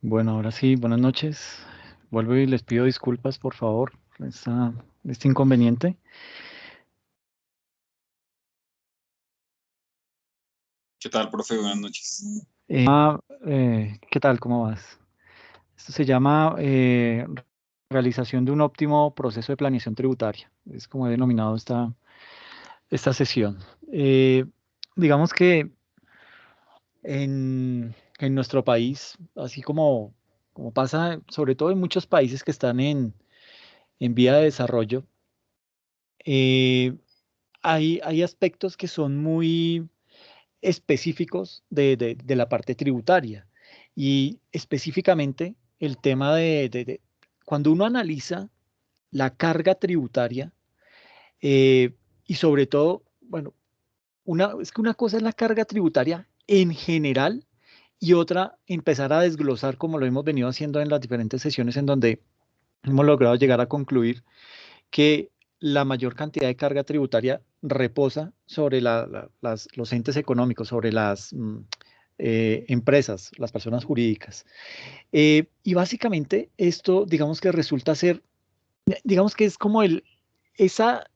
Bueno, ahora sí, buenas noches. Vuelvo y les pido disculpas, por favor, por este inconveniente. ¿Qué tal, profe? Buenas noches. ¿Qué tal? ¿Cómo vas? Esto se llama realización de un óptimo proceso de planeación tributaria. Es como he denominado esta sesión. Eh, digamos que en nuestro país, así como pasa sobre todo en muchos países que están en vía de desarrollo, eh, hay aspectos que son muy específicos de la parte tributaria y específicamente el tema cuando uno analiza la carga tributaria eh, y sobre todo, bueno, es que una cosa es la carga tributaria en general y otra empezar a desglosar como lo hemos venido haciendo en las diferentes sesiones en donde hemos logrado llegar a concluir que la mayor cantidad de carga tributaria reposa sobre los entes económicos, sobre las empresas, las personas jurídicas. Y básicamente esto, digamos que resulta ser, digamos que es como esa,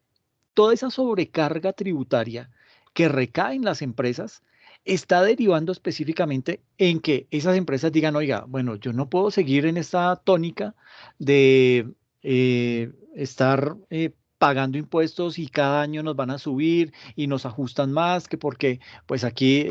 toda esa sobrecarga tributaria que recae en las empresas está derivando específicamente en que esas empresas digan, oiga, bueno, yo no puedo seguir en esta tónica de estar pagando impuestos y cada año nos van a subir y nos ajustan más, que porque pues aquí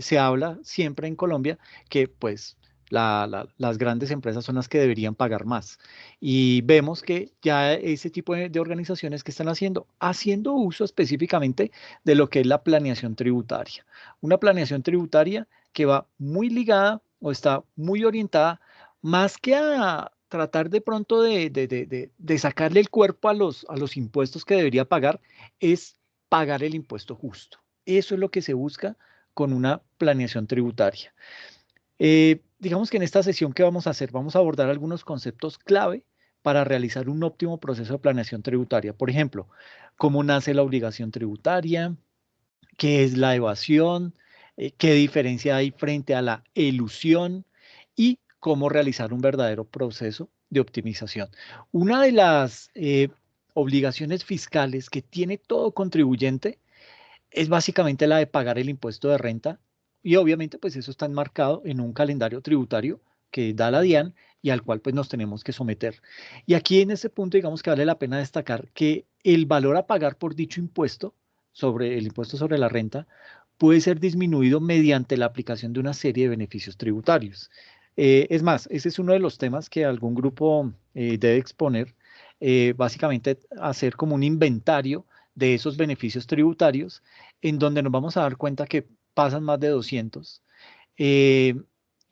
se habla siempre en Colombia que pues las grandes empresas son las que deberían pagar más. Y vemos que ya ese tipo de organizaciones que están haciendo uso específicamente de lo que es la planeación tributaria. Una planeación tributaria que va muy ligada o está muy orientada más que a tratar de pronto de sacarle el cuerpo a los impuestos que debería pagar, es pagar el impuesto justo. Eso es lo que se busca con una planeación tributaria. Digamos que en esta sesión que vamos a hacer, vamos a abordar algunos conceptos clave para realizar un óptimo proceso de planeación tributaria. Por ejemplo, cómo nace la obligación tributaria, qué es la evasión, qué diferencia hay frente a la elusión y cómo realizar un verdadero proceso de optimización. Una de las obligaciones fiscales que tiene todo contribuyente es básicamente la de pagar el impuesto de renta y obviamente pues eso está enmarcado en un calendario tributario que da la DIAN y al cual pues nos tenemos que someter. Y aquí en este punto digamos que vale la pena destacar que el valor a pagar por dicho impuesto sobre el impuesto sobre la renta puede ser disminuido mediante la aplicación de una serie de beneficios tributarios. Es más, ese es uno de los temas que algún grupo debe exponer, básicamente hacer como un inventario de esos beneficios tributarios en donde nos vamos a dar cuenta que pasan más de 200 eh,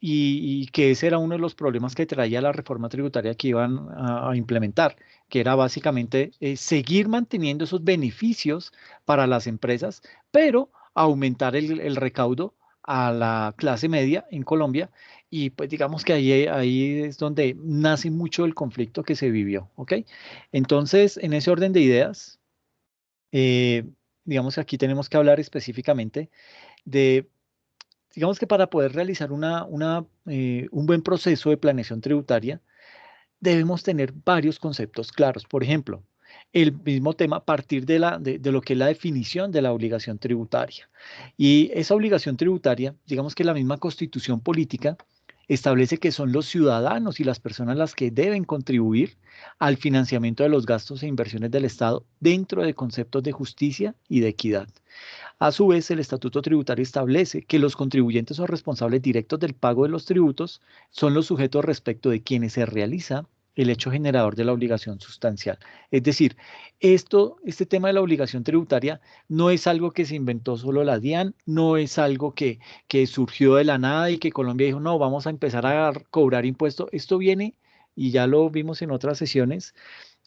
y que ese era uno de los problemas que traía la reforma tributaria que iban a implementar, que era básicamente seguir manteniendo esos beneficios para las empresas, pero aumentar el recaudo a la clase media en Colombia y pues digamos que ahí es donde nace mucho el conflicto que se vivió, ¿ok? Entonces, en ese orden de ideas, eh, digamos que aquí tenemos que hablar específicamente de, digamos que para poder realizar un buen proceso de planeación tributaria, debemos tener varios conceptos claros. Por ejemplo, el mismo tema, partir de lo que es la definición de la obligación tributaria. Y esa obligación tributaria, digamos que la misma constitución política establece que son los ciudadanos y las personas las que deben contribuir al financiamiento de los gastos e inversiones del Estado dentro de conceptos de justicia y de equidad. A su vez, el Estatuto Tributario establece que los contribuyentes o responsables directos del pago de los tributos son los sujetos respecto de quienes se realiza el hecho generador de la obligación sustancial. Es decir, este tema de la obligación tributaria no es algo que se inventó solo la DIAN, no es algo que surgió de la nada y que Colombia dijo, no, vamos a empezar a cobrar impuestos. Esto viene, y ya lo vimos en otras sesiones,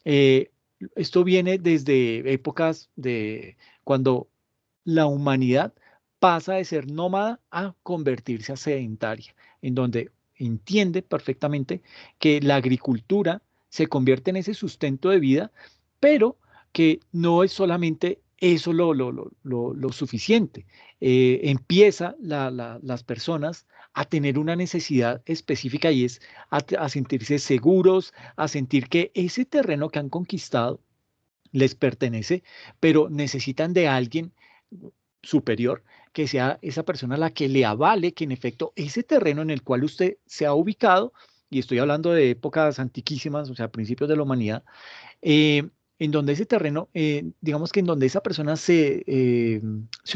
eh, esto viene desde épocas de cuando la humanidad pasa de ser nómada a convertirse a sedentaria, en donde entiende perfectamente que la agricultura se convierte en ese sustento de vida, pero que no es solamente eso lo suficiente. Empieza las personas a tener una necesidad específica y es a sentirse seguros, a sentir que ese terreno que han conquistado les pertenece, pero necesitan de alguien superior que sea esa persona la que le avale que en efecto ese terreno en el cual usted se ha ubicado, y estoy hablando de épocas antiquísimas, o sea, principios de la humanidad, eh, en donde ese terreno, digamos que en donde esa persona se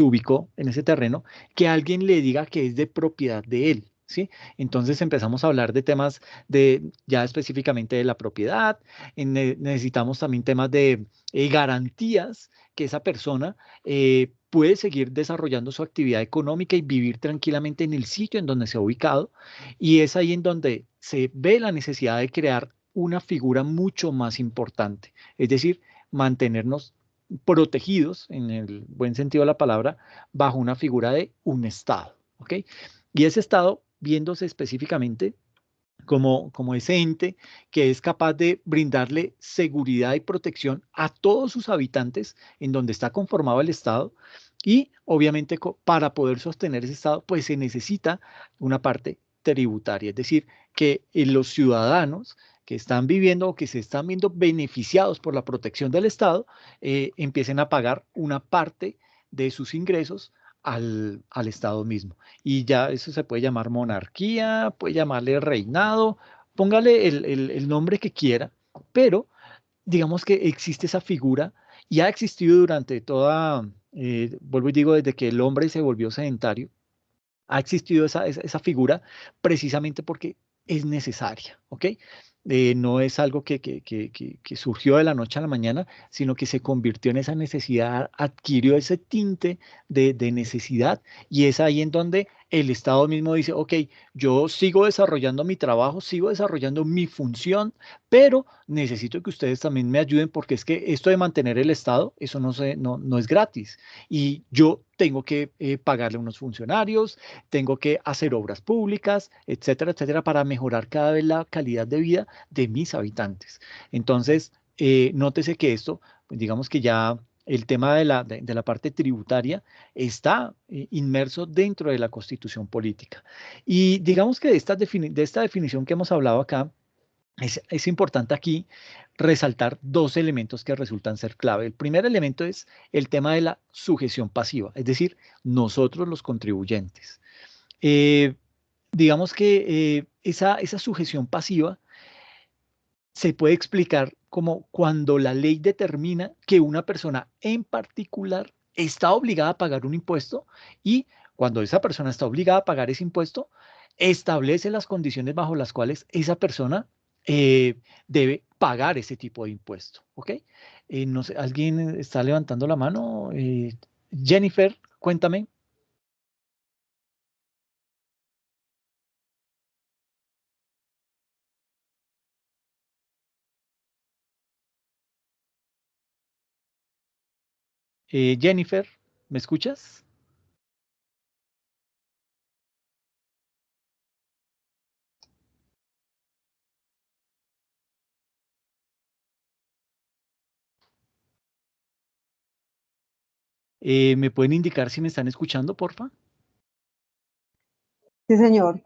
ubicó en ese terreno, que alguien le diga que es de propiedad de él, ¿sí? Entonces empezamos a hablar de temas de ya específicamente de la propiedad, necesitamos también temas de garantías que esa persona puede seguir desarrollando su actividad económica y vivir tranquilamente en el sitio en donde se ha ubicado, y es ahí en donde se ve la necesidad de crear una figura mucho más importante, es decir, mantenernos protegidos, en el buen sentido de la palabra, bajo una figura de un Estado, ¿ok? Y ese Estado, viéndose específicamente como ese ente que es capaz de brindarle seguridad y protección a todos sus habitantes en donde está conformado el Estado. Y obviamente para poder sostener ese Estado, pues se necesita una parte tributaria, es decir, que los ciudadanos que están viviendo o que se están viendo beneficiados por la protección del Estado, empiecen a pagar una parte de sus ingresos al Estado mismo. Y ya eso se puede llamar monarquía, puede llamarle reinado, póngale el nombre que quiera, pero digamos que existe esa figura y ha existido durante toda, vuelvo y digo, desde que el hombre se volvió sedentario, ha existido esa figura precisamente porque es necesaria, ¿ok? No es algo que surgió de la noche a la mañana, sino que se convirtió en esa necesidad, adquirió ese tinte de necesidad, y es ahí en donde el Estado mismo dice, ok, yo sigo desarrollando mi trabajo, sigo desarrollando mi función, pero necesito que ustedes también me ayuden porque es que esto de mantener el Estado, eso no es gratis, y yo tengo que pagarle a unos funcionarios, tengo que hacer obras públicas, etcétera, etcétera, para mejorar cada vez la calidad de vida de mis habitantes. Entonces, nótese que esto, pues, digamos que ya el tema de la parte tributaria está inmerso dentro de la Constitución política. Y digamos que de esta definición que hemos hablado acá, es importante aquí resaltar dos elementos que resultan ser clave. El primer elemento es el tema de la sujeción pasiva, es decir, nosotros los contribuyentes. Eh, digamos que esa sujeción pasiva se puede explicar como cuando la ley determina que una persona en particular está obligada a pagar un impuesto, y cuando esa persona está obligada a pagar ese impuesto, establece las condiciones bajo las cuales esa persona debe pagar ese tipo de impuesto. ¿Ok? No sé, ¿alguien está levantando la mano? Jennifer, cuéntame. Jennifer, ¿me escuchas? ¿Me pueden indicar si me están escuchando, porfa? Sí, señor.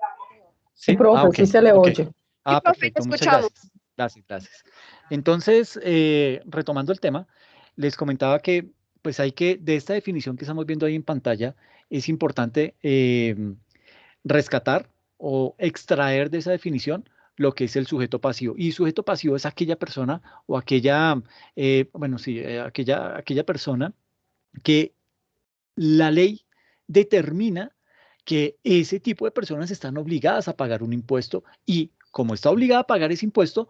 Sí, Sí, profe, ok, sí se le ok. oye. Sí, profe, te Perfecto, muchas escuchamos. gracias. Gracias, gracias. Entonces, retomando el tema, les comentaba que, pues hay que, de esta definición que estamos viendo ahí en pantalla, es importante rescatar o extraer de esa definición lo que es el sujeto pasivo. Y sujeto pasivo es aquella persona o aquella, bueno, sí, aquella persona que la ley determina que ese tipo de personas están obligadas a pagar un impuesto, y como está obligada a pagar ese impuesto,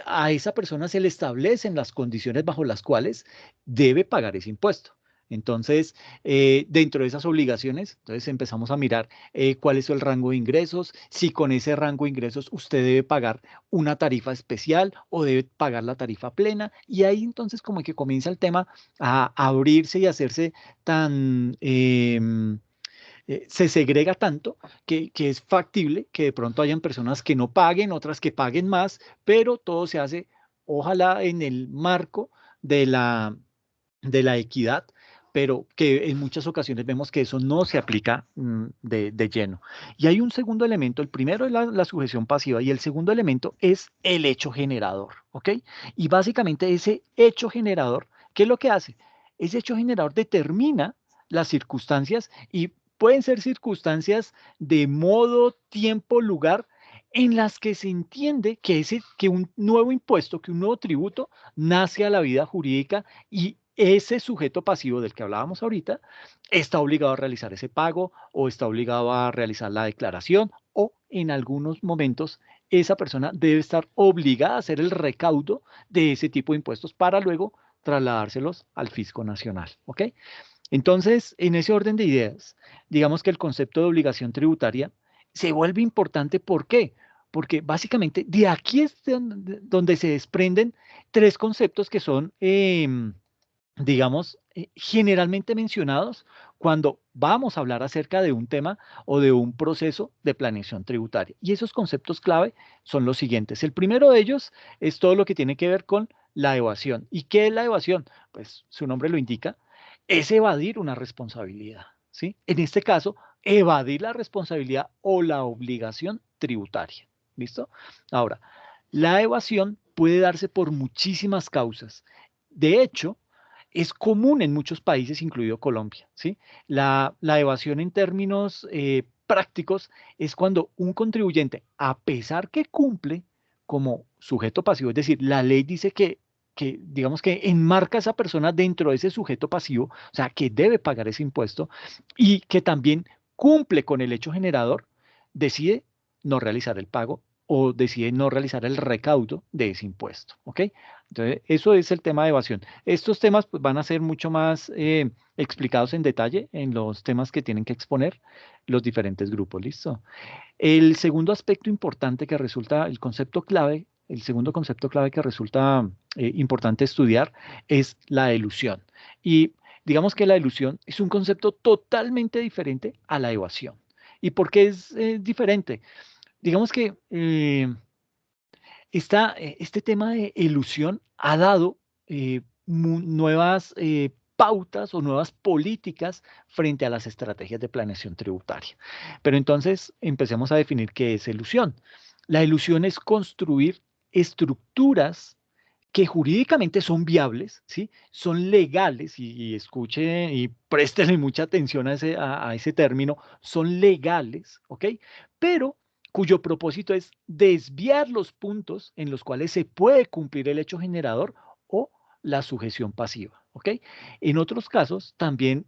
a esa persona se le establecen las condiciones bajo las cuales debe pagar ese impuesto. Entonces, dentro de esas obligaciones, entonces empezamos a mirar cuál es el rango de ingresos, si con ese rango de ingresos usted debe pagar una tarifa especial o debe pagar la tarifa plena, y ahí entonces como que comienza el tema a abrirse y hacerse tan, se segrega tanto que es factible que de pronto hayan personas que no paguen, otras que paguen más, pero todo se hace, ojalá, en el marco de la equidad, pero que en muchas ocasiones vemos que eso no se aplica de lleno. Y hay un segundo elemento, el primero es la sujeción pasiva y el segundo elemento es el hecho generador, ¿ok? Y básicamente ese hecho generador, ¿qué es lo que hace? Ese hecho generador determina las circunstancias y pueden ser circunstancias de modo, tiempo, lugar, en las que se entiende que un nuevo impuesto, que un nuevo tributo nace a la vida jurídica y ese sujeto pasivo del que hablábamos ahorita está obligado a realizar ese pago o está obligado a realizar la declaración o en algunos momentos esa persona debe estar obligada a hacer el recaudo de ese tipo de impuestos para luego trasladárselos al fisco nacional, ¿ok? Entonces, en ese orden de ideas, digamos que el concepto de obligación tributaria se vuelve importante. ¿Por qué? Porque básicamente de aquí es donde se desprenden tres conceptos que son, digamos, generalmente mencionados cuando vamos a hablar acerca de un tema o de un proceso de planeación tributaria. Y esos conceptos clave son los siguientes. El primero de ellos es todo lo que tiene que ver con la evasión. ¿Y qué es la evasión? Pues su nombre lo indica, es evadir una responsabilidad, ¿sí? En este caso, evadir la responsabilidad o la obligación tributaria. ¿Listo? Ahora, la evasión puede darse por muchísimas causas. De hecho, es común en muchos países, incluido Colombia, ¿sí? La evasión en términos prácticos es cuando un contribuyente, a pesar que cumple como sujeto pasivo, es decir, la ley dice que digamos que enmarca a esa persona dentro de ese sujeto pasivo, o sea, que debe pagar ese impuesto y que también cumple con el hecho generador, decide no realizar el pago o decide no realizar el recaudo de ese impuesto, ¿ok? Entonces, eso es el tema de evasión. Estos temas pues, van a ser mucho más explicados en detalle en los temas que tienen que exponer los diferentes grupos, ¿listo? El segundo aspecto importante que resulta, el concepto clave, el segundo concepto clave que resulta importante estudiar es la elusión. Y digamos que la elusión es un concepto totalmente diferente a la evasión. ¿Y por qué es diferente? Digamos que este tema de elusión ha dado nuevas pautas o nuevas políticas frente a las estrategias de planeación tributaria. Pero entonces empecemos a definir qué es elusión. La elusión es construir estructuras que jurídicamente son viables, ¿sí? Son legales, y escuchen y préstenle mucha atención a ese término, son legales, ¿ok? Pero cuyo propósito es desviar los puntos en los cuales se puede cumplir el hecho generador o la sujeción pasiva, ¿ok? En otros casos también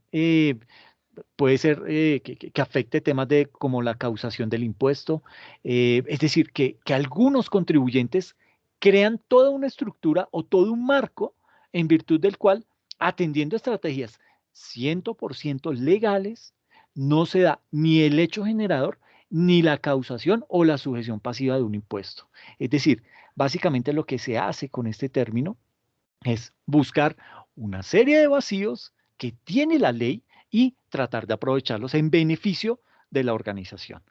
puede ser que afecte temas de como la causación del impuesto, es decir, que algunos contribuyentes crean toda una estructura o todo un marco en virtud del cual, atendiendo estrategias 100% legales, no se da ni el hecho generador ni la causación o la sujeción pasiva de un impuesto. Es decir, básicamente lo que se hace con este término es buscar una serie de vacíos que tiene la ley y tratar de aprovecharlos en beneficio de la organización.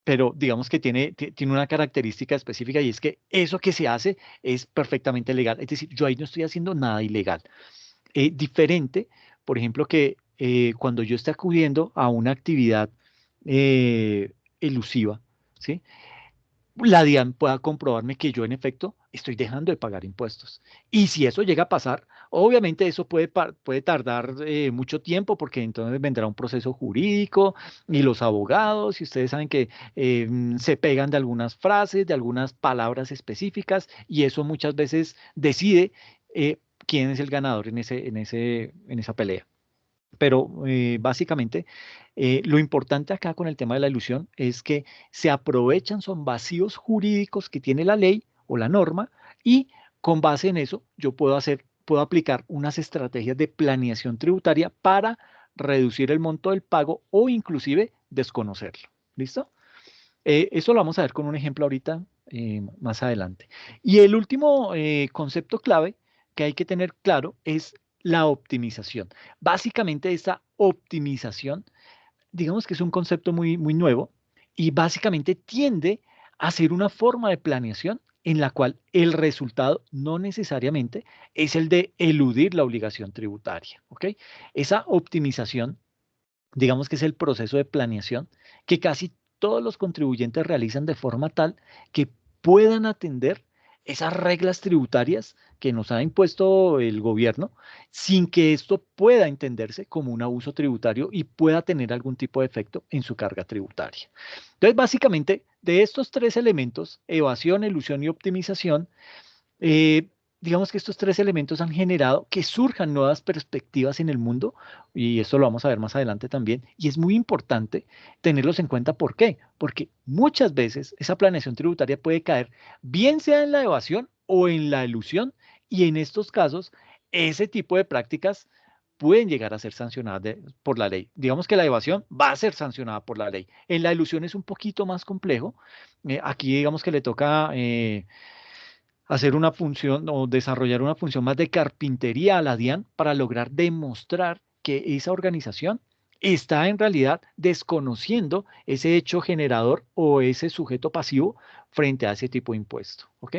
Pero digamos que tiene una característica específica y es que eso que se hace es perfectamente legal. Es decir, yo ahí no estoy haciendo nada ilegal. Diferente, por ejemplo, que cuando yo esté acudiendo a una actividad elusiva, ¿sí? La DIAN pueda comprobarme que yo en efecto estoy dejando de pagar impuestos. Y si eso llega a pasar, obviamente eso puede tardar mucho tiempo porque entonces vendrá un proceso jurídico y los abogados, y ustedes saben que se pegan de algunas frases, de algunas palabras específicas, y eso muchas veces decide quién es el ganador en esa pelea. Pero básicamente lo importante acá con el tema de la ilusión es que se aprovechan, son vacíos jurídicos que tiene la ley o la norma y con base en eso yo puedo aplicar unas estrategias de planeación tributaria para reducir el monto del pago o inclusive desconocerlo. ¿Listo? Eso lo vamos a ver con un ejemplo ahorita más adelante. Y el último concepto clave que hay que tener claro es la optimización. Básicamente esta optimización, digamos que es un concepto muy, muy nuevo y básicamente tiende hacer una forma de planeación en la cual el resultado no necesariamente es el de eludir la obligación tributaria, ¿ok? Esa optimización, digamos que es el proceso de planeación que casi todos los contribuyentes realizan de forma tal que puedan atender esas reglas tributarias que nos ha impuesto el gobierno sin que esto pueda entenderse como un abuso tributario y pueda tener algún tipo de efecto en su carga tributaria. Entonces, básicamente, de estos tres elementos, evasión, elusión y optimización, eh, digamos que estos tres elementos han generado que surjan nuevas perspectivas en el mundo y esto lo vamos a ver más adelante también. Y es muy importante tenerlos en cuenta. ¿Por qué? Porque muchas veces esa planeación tributaria puede caer bien sea en la evasión o en la elusión y en estos casos ese tipo de prácticas pueden llegar a ser sancionadas por la ley. Digamos que la evasión va a ser sancionada por la ley. En la ilusión es un poquito más complejo. Aquí digamos que le toca hacer una función o desarrollar una función más de carpintería a la DIAN para lograr demostrar que esa organización está en realidad desconociendo ese hecho generador o ese sujeto pasivo frente a ese tipo de impuesto. ¿Ok?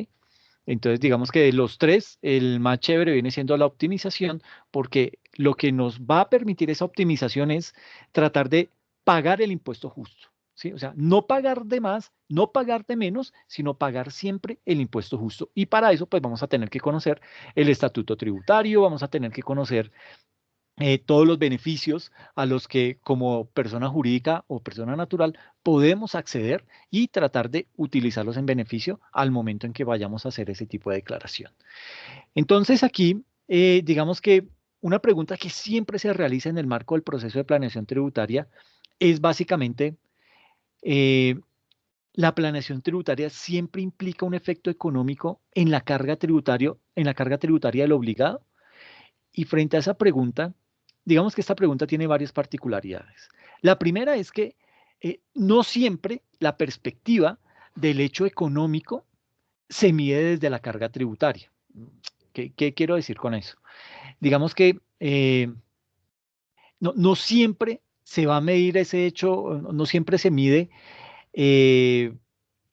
Entonces, digamos que de los tres, el más chévere viene siendo la optimización, porque lo que nos va a permitir esa optimización es tratar de pagar el impuesto justo, ¿sí? O sea, no pagar de más, no pagar de menos, sino pagar siempre el impuesto justo. Y para eso, pues vamos a tener que conocer el estatuto tributario, vamos a tener que conocer todos los beneficios a los que como persona jurídica o persona natural podemos acceder y tratar de utilizarlos en beneficio al momento en que vayamos a hacer ese tipo de declaración. Entonces aquí, digamos que una pregunta que siempre se realiza en el marco del proceso de planeación tributaria es básicamente, eh, la planeación tributaria siempre implica un efecto económico en la carga en la carga tributaria del obligado. Y frente a esa pregunta, digamos que esta pregunta tiene varias particularidades. La primera es que no siempre la perspectiva del hecho económico se mide desde la carga tributaria. ¿Qué quiero decir con eso? Digamos que no siempre se va a medir ese hecho, no siempre se mide eh,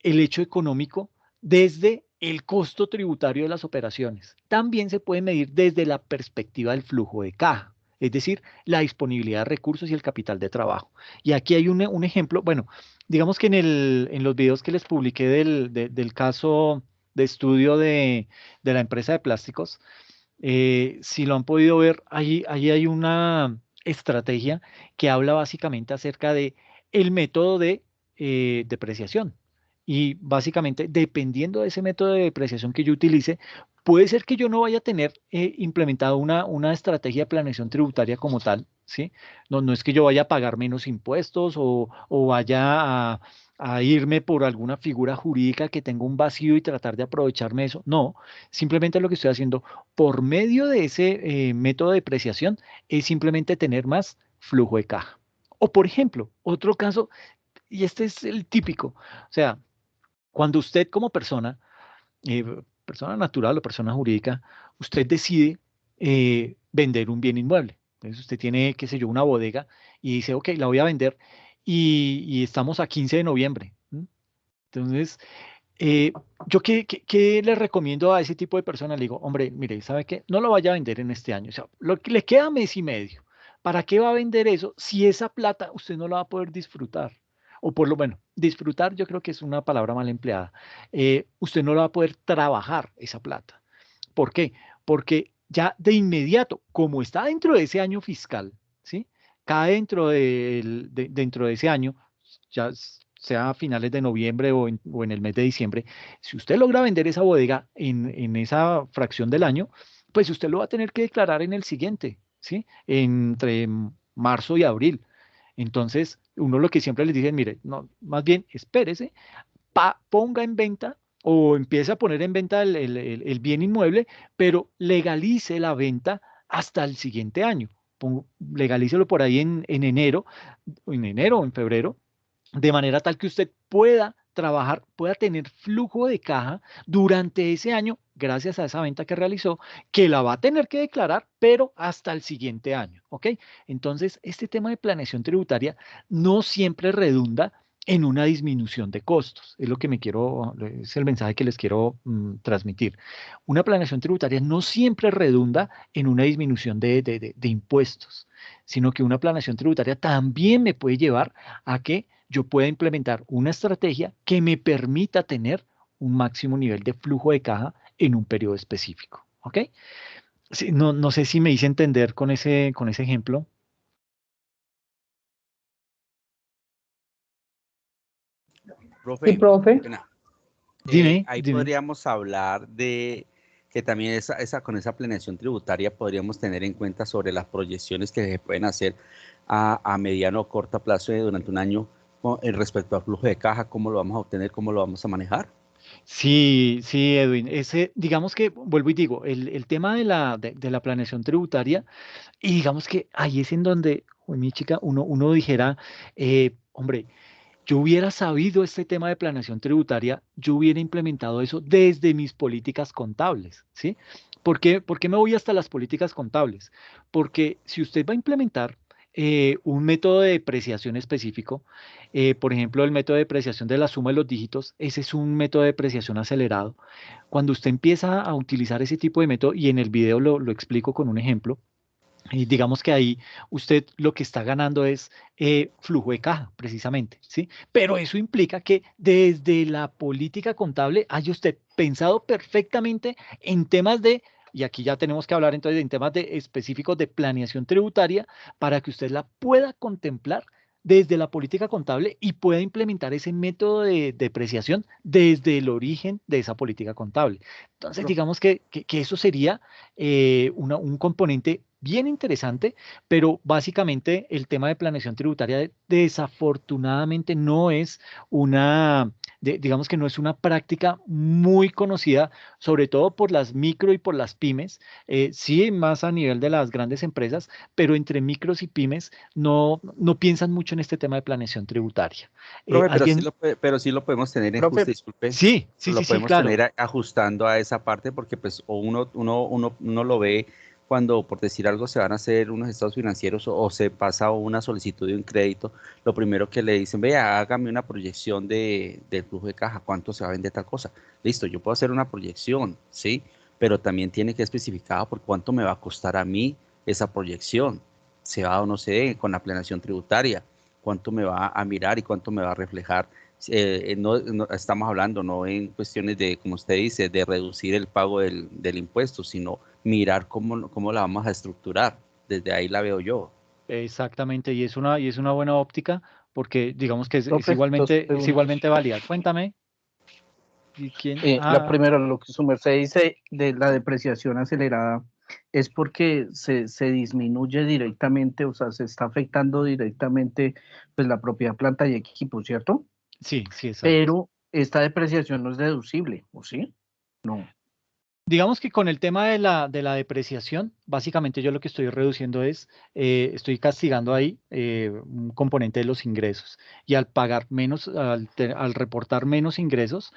el hecho económico desde el costo tributario de las operaciones. También se puede medir desde la perspectiva del flujo de caja, es decir, la disponibilidad de recursos y el capital de trabajo. Y aquí hay un ejemplo, bueno, digamos que en los videos que les publiqué del caso de estudio de la empresa de plásticos, si lo han podido ver, ahí hay una estrategia que habla básicamente acerca de el método de depreciación. Y básicamente, dependiendo de ese método de depreciación que yo utilice, puede ser que yo no vaya a tener implementado una estrategia de planeación tributaria como tal, ¿sí? No es que yo vaya a pagar menos impuestos o vaya a irme por alguna figura jurídica que tenga un vacío y tratar de aprovecharme de eso. No, simplemente lo que estoy haciendo por medio de ese método de depreciación es simplemente tener más flujo de caja. O por ejemplo, otro caso, y este es el típico, o sea, cuando usted como persona, eh, persona natural o persona jurídica, usted decide vender un bien inmueble. Entonces usted tiene, qué sé yo, una bodega y dice, ok, la voy a vender y estamos a 15 de noviembre. ¿M? Entonces, eh, yo qué le recomiendo a ese tipo de personas, le digo, hombre, mire, ¿sabe qué? No lo vaya a vender en este año, o sea, lo que le queda mes y medio. ¿Para qué va a vender eso si esa plata usted no la va a poder disfrutar? O por lo menos, disfrutar yo creo que es una palabra mal empleada. Usted no la va a poder trabajar esa plata. ¿Por qué? Porque ya de inmediato, como está dentro de ese año fiscal, ¿sí? Cae dentro de ese año, ya sea a finales de noviembre o en el mes de diciembre, si usted logra vender esa bodega en esa fracción del año, pues usted lo va a tener que declarar en el siguiente, ¿sí? Entre marzo y abril. Entonces, uno lo que siempre les dice, mire, no, más bien espérese, ponga en venta o empiece a poner en venta el bien inmueble, pero legalice la venta hasta el siguiente año. Legalícelo por ahí en enero o en febrero, de manera tal que usted pueda trabajar, pueda tener flujo de caja durante ese año, gracias a esa venta que realizó, que la va a tener que declarar, pero hasta el siguiente año, ¿ok? Entonces, este tema de planeación tributaria no siempre redunda en una disminución de costos. Es el mensaje que les quiero transmitir. Una planeación tributaria no siempre redunda en una disminución de impuestos, sino que una planeación tributaria también me puede llevar a que yo pueda implementar una estrategia que me permita tener un máximo nivel de flujo de caja en un periodo específico. ¿Ok? Sí, no sé si me hice entender con ese ejemplo. Sí, Profe, profe. pena. Ahí Dime. podríamos hablar de que también con esa planeación tributaria podríamos tener en cuenta sobre las proyecciones que se pueden hacer a mediano o corto plazo durante un año respecto al flujo de caja, cómo lo vamos a obtener, cómo lo vamos a manejar. Sí, sí, Edwin. Digamos que, vuelvo y digo, el tema de la planeación tributaria, y digamos que ahí es en donde, uy, mi chica, uno dijera, hombre, yo hubiera sabido este tema de planeación tributaria, yo hubiera implementado eso desde mis políticas contables, ¿sí? Por qué me voy hasta las políticas contables? Porque si usted va a implementar un método de depreciación específico, por ejemplo, el método de depreciación de la suma de los dígitos, ese es un método de depreciación acelerado. Cuando usted empieza a utilizar ese tipo de método, y en el video lo explico con un ejemplo, y digamos que ahí usted lo que está ganando es flujo de caja, precisamente, ¿sí? Pero eso implica que desde la política contable haya usted pensado perfectamente en temas y aquí ya tenemos que hablar entonces en temas específicos de planeación tributaria para que usted la pueda contemplar desde la política contable y pueda implementar ese método de depreciación desde el origen de esa política contable. Entonces, Profe, digamos que eso sería un componente bien interesante, pero básicamente el tema de planeación tributaria desafortunadamente no es digamos que no es una práctica muy conocida, sobre todo por las micro y por las pymes, sí más a nivel de las grandes empresas, pero entre micros y pymes no piensan mucho en este tema de planeación tributaria. profe, ¿Alguien? pero sí lo podemos tener en Profe, justa, disculpe, Sí, lo sí, podemos claro. tener ajustando a esa parte porque pues o uno lo ve cuando, por decir algo, se van a hacer unos estados financieros o se pasa una solicitud de un crédito, lo primero que le dicen, vea, hágame una proyección del flujo de caja, cuánto se va a vender tal cosa. Listo, yo puedo hacer una proyección, ¿sí? Pero también tiene que especificar por cuánto me va a costar a mí esa proyección, se va o no se dé con la planeación tributaria, cuánto me va a mirar y cuánto me va a reflejar. No estamos hablando, no en cuestiones de, como usted dice, de reducir el pago del impuesto, sino mirar cómo la vamos a estructurar. Desde ahí la veo yo. Exactamente, y es una buena óptica porque digamos que profe, dos es preguntas. igualmente válida. Cuéntame, ¿y quién? La primera, lo que su merced dice de la depreciación acelerada, es porque se disminuye directamente, o sea, se está afectando directamente pues, la propiedad, planta y equipo, ¿cierto? Sí, sí, exacto. Pero esta depreciación no es deducible, ¿o sí? No. Digamos que con el tema de la depreciación, básicamente yo lo que estoy reduciendo estoy castigando ahí un componente de los ingresos. Y al pagar menos, al reportar menos ingresos,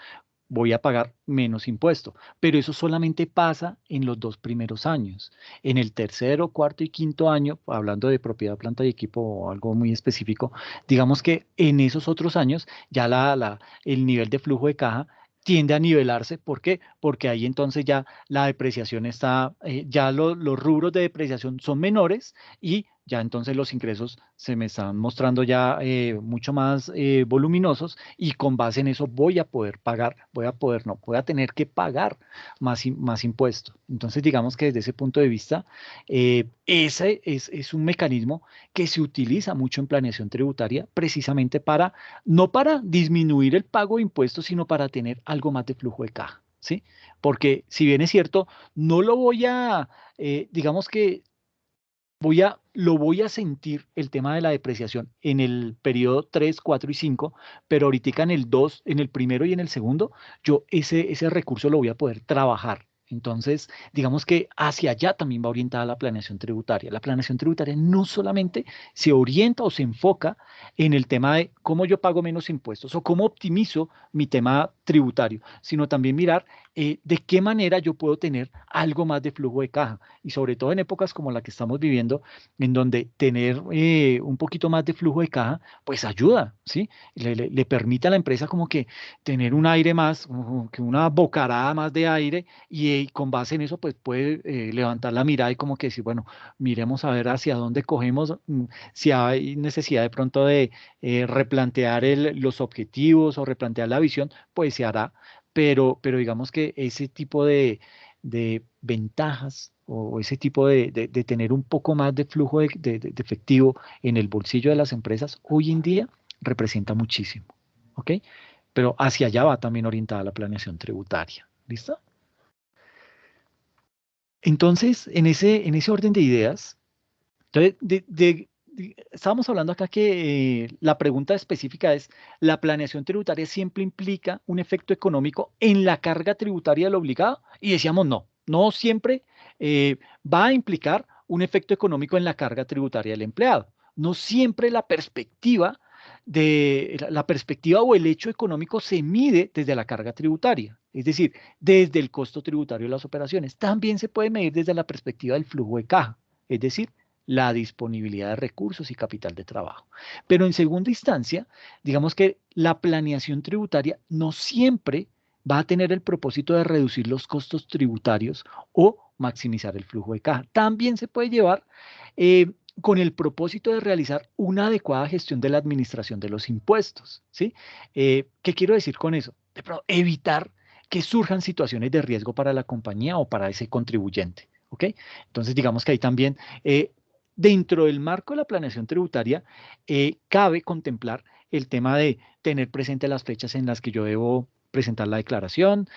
voy a pagar menos impuesto. Pero eso solamente pasa en los dos primeros años. En el tercero, cuarto y quinto año, hablando de propiedad, planta y equipo o algo muy específico, digamos que en esos otros años ya el nivel de flujo de caja tiende a nivelarse. ¿Por qué? Porque ahí entonces ya la depreciación está, ya los rubros de depreciación son menores y ya entonces los ingresos se me están mostrando ya mucho más voluminosos y con base en eso voy a tener que pagar más impuestos. Entonces digamos que desde ese punto de vista, ese es un mecanismo que se utiliza mucho en planeación tributaria precisamente no para disminuir el pago de impuestos, sino para tener algo más de flujo de caja, ¿sí? Porque si bien es cierto, no lo voy digamos que lo voy a sentir el tema de la depreciación en el periodo 3, 4 y 5, pero ahorita en el 2, en el primero y en el segundo, yo ese recurso lo voy a poder trabajar. Entonces, digamos que hacia allá también va orientada la planeación tributaria. La planeación tributaria no solamente se orienta o se enfoca en el tema de cómo yo pago menos impuestos o cómo optimizo mi tema tributario, sino también mirar de qué manera yo puedo tener algo más de flujo de caja. Y sobre todo en épocas como la que estamos viviendo, en donde tener un poquito más de flujo de caja, pues ayuda, ¿sí? Le permite a la empresa como que tener un aire más, como que una bocarada más de aire y con base en eso pues puede levantar la mirada y como que decir, bueno, miremos a ver hacia dónde cogemos, si hay necesidad de pronto de replantear los objetivos o replantear la visión, pues se hará, pero digamos que ese tipo de ventajas o ese tipo de tener un poco más de flujo de efectivo en el bolsillo de las empresas hoy en día representa muchísimo, ¿ok? Pero hacia allá va también orientada la planeación tributaria. ¿Listo? Entonces, en ese orden de ideas, entonces, estábamos hablando acá que la pregunta específica es, ¿la planeación tributaria siempre implica un efecto económico en la carga tributaria del obligado? Y decíamos no, no siempre va a implicar un efecto económico en la carga tributaria del empleado. No siempre la perspectiva o el hecho económico se mide desde la carga tributaria, es decir, desde el costo tributario de las operaciones. También se puede medir desde la perspectiva del flujo de caja, es decir, la disponibilidad de recursos y capital de trabajo. Pero en segunda instancia, digamos que la planeación tributaria no siempre va a tener el propósito de reducir los costos tributarios o maximizar el flujo de caja. También se puede llevar con el propósito de realizar una adecuada gestión de la administración de los impuestos, ¿sí? ¿Qué quiero decir con eso? Evitar que surjan situaciones de riesgo para la compañía o para ese contribuyente, ¿ok? Entonces, digamos que ahí también, dentro del marco de la planeación tributaria, cabe contemplar el tema de tener presente las fechas en las que yo debo presentar la declaración,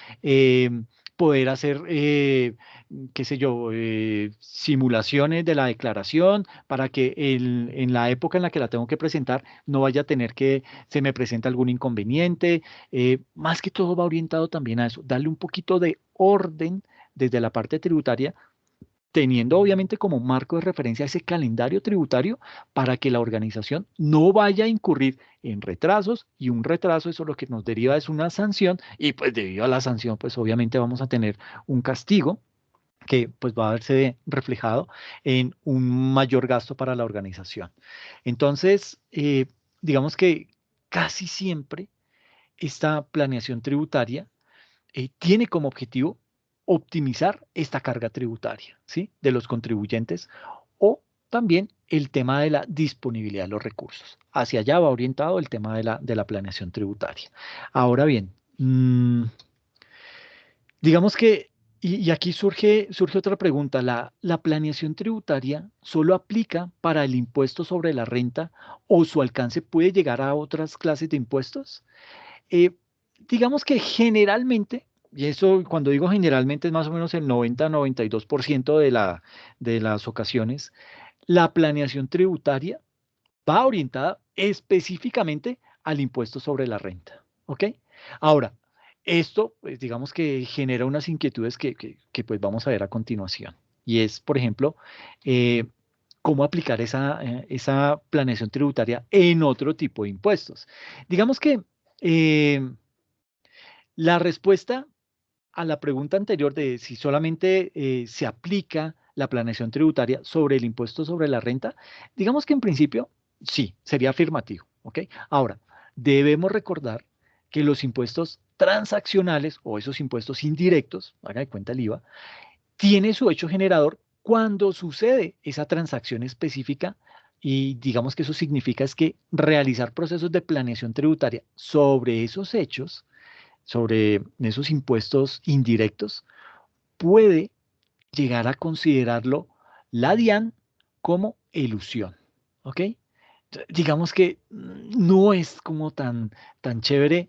poder hacer, qué sé yo, simulaciones de la declaración para que en la época en la que la tengo que presentar no vaya a tener que se me presente algún inconveniente. Más que todo va orientado también a eso, darle un poquito de orden desde la parte tributaria, teniendo obviamente como marco de referencia ese calendario tributario para que la organización no vaya a incurrir en retrasos, y un retraso, eso lo que nos deriva es una sanción, y pues debido a la sanción pues obviamente vamos a tener un castigo que pues va a verse reflejado en un mayor gasto para la organización. Entonces, digamos que casi siempre esta planeación tributaria tiene como objetivo optimizar esta carga tributaria, ¿sí? De los contribuyentes, o también el tema de la disponibilidad de los recursos. Hacia allá va orientado el tema de la planeación tributaria. Ahora bien, digamos que, y aquí surge otra pregunta, ¿la planeación tributaria solo aplica para el impuesto sobre la renta o su alcance puede llegar a otras clases de impuestos? Eh, digamos que generalmente, y eso cuando digo generalmente es más o menos el 90-92% de las ocasiones, la planeación tributaria va orientada específicamente al impuesto sobre la renta. ¿Ok? Ahora, esto, pues, digamos que genera unas inquietudes que, pues vamos a ver a continuación. Y es, por ejemplo, cómo aplicar esa planeación tributaria en otro tipo de impuestos. Digamos que eh, la respuesta a la pregunta anterior de si solamente se aplica la planeación tributaria sobre el impuesto sobre la renta, digamos que en principio sí, sería afirmativo, ¿ok? Ahora, debemos recordar que los impuestos transaccionales o esos impuestos indirectos, haga de cuenta el IVA, tiene su hecho generador cuando sucede esa transacción específica, y digamos que eso significa es que realizar procesos de planeación tributaria sobre esos hechos, sobre esos impuestos indirectos, puede llegar a considerarlo la DIAN como elusión, ¿ok? Digamos que no es como tan chévere,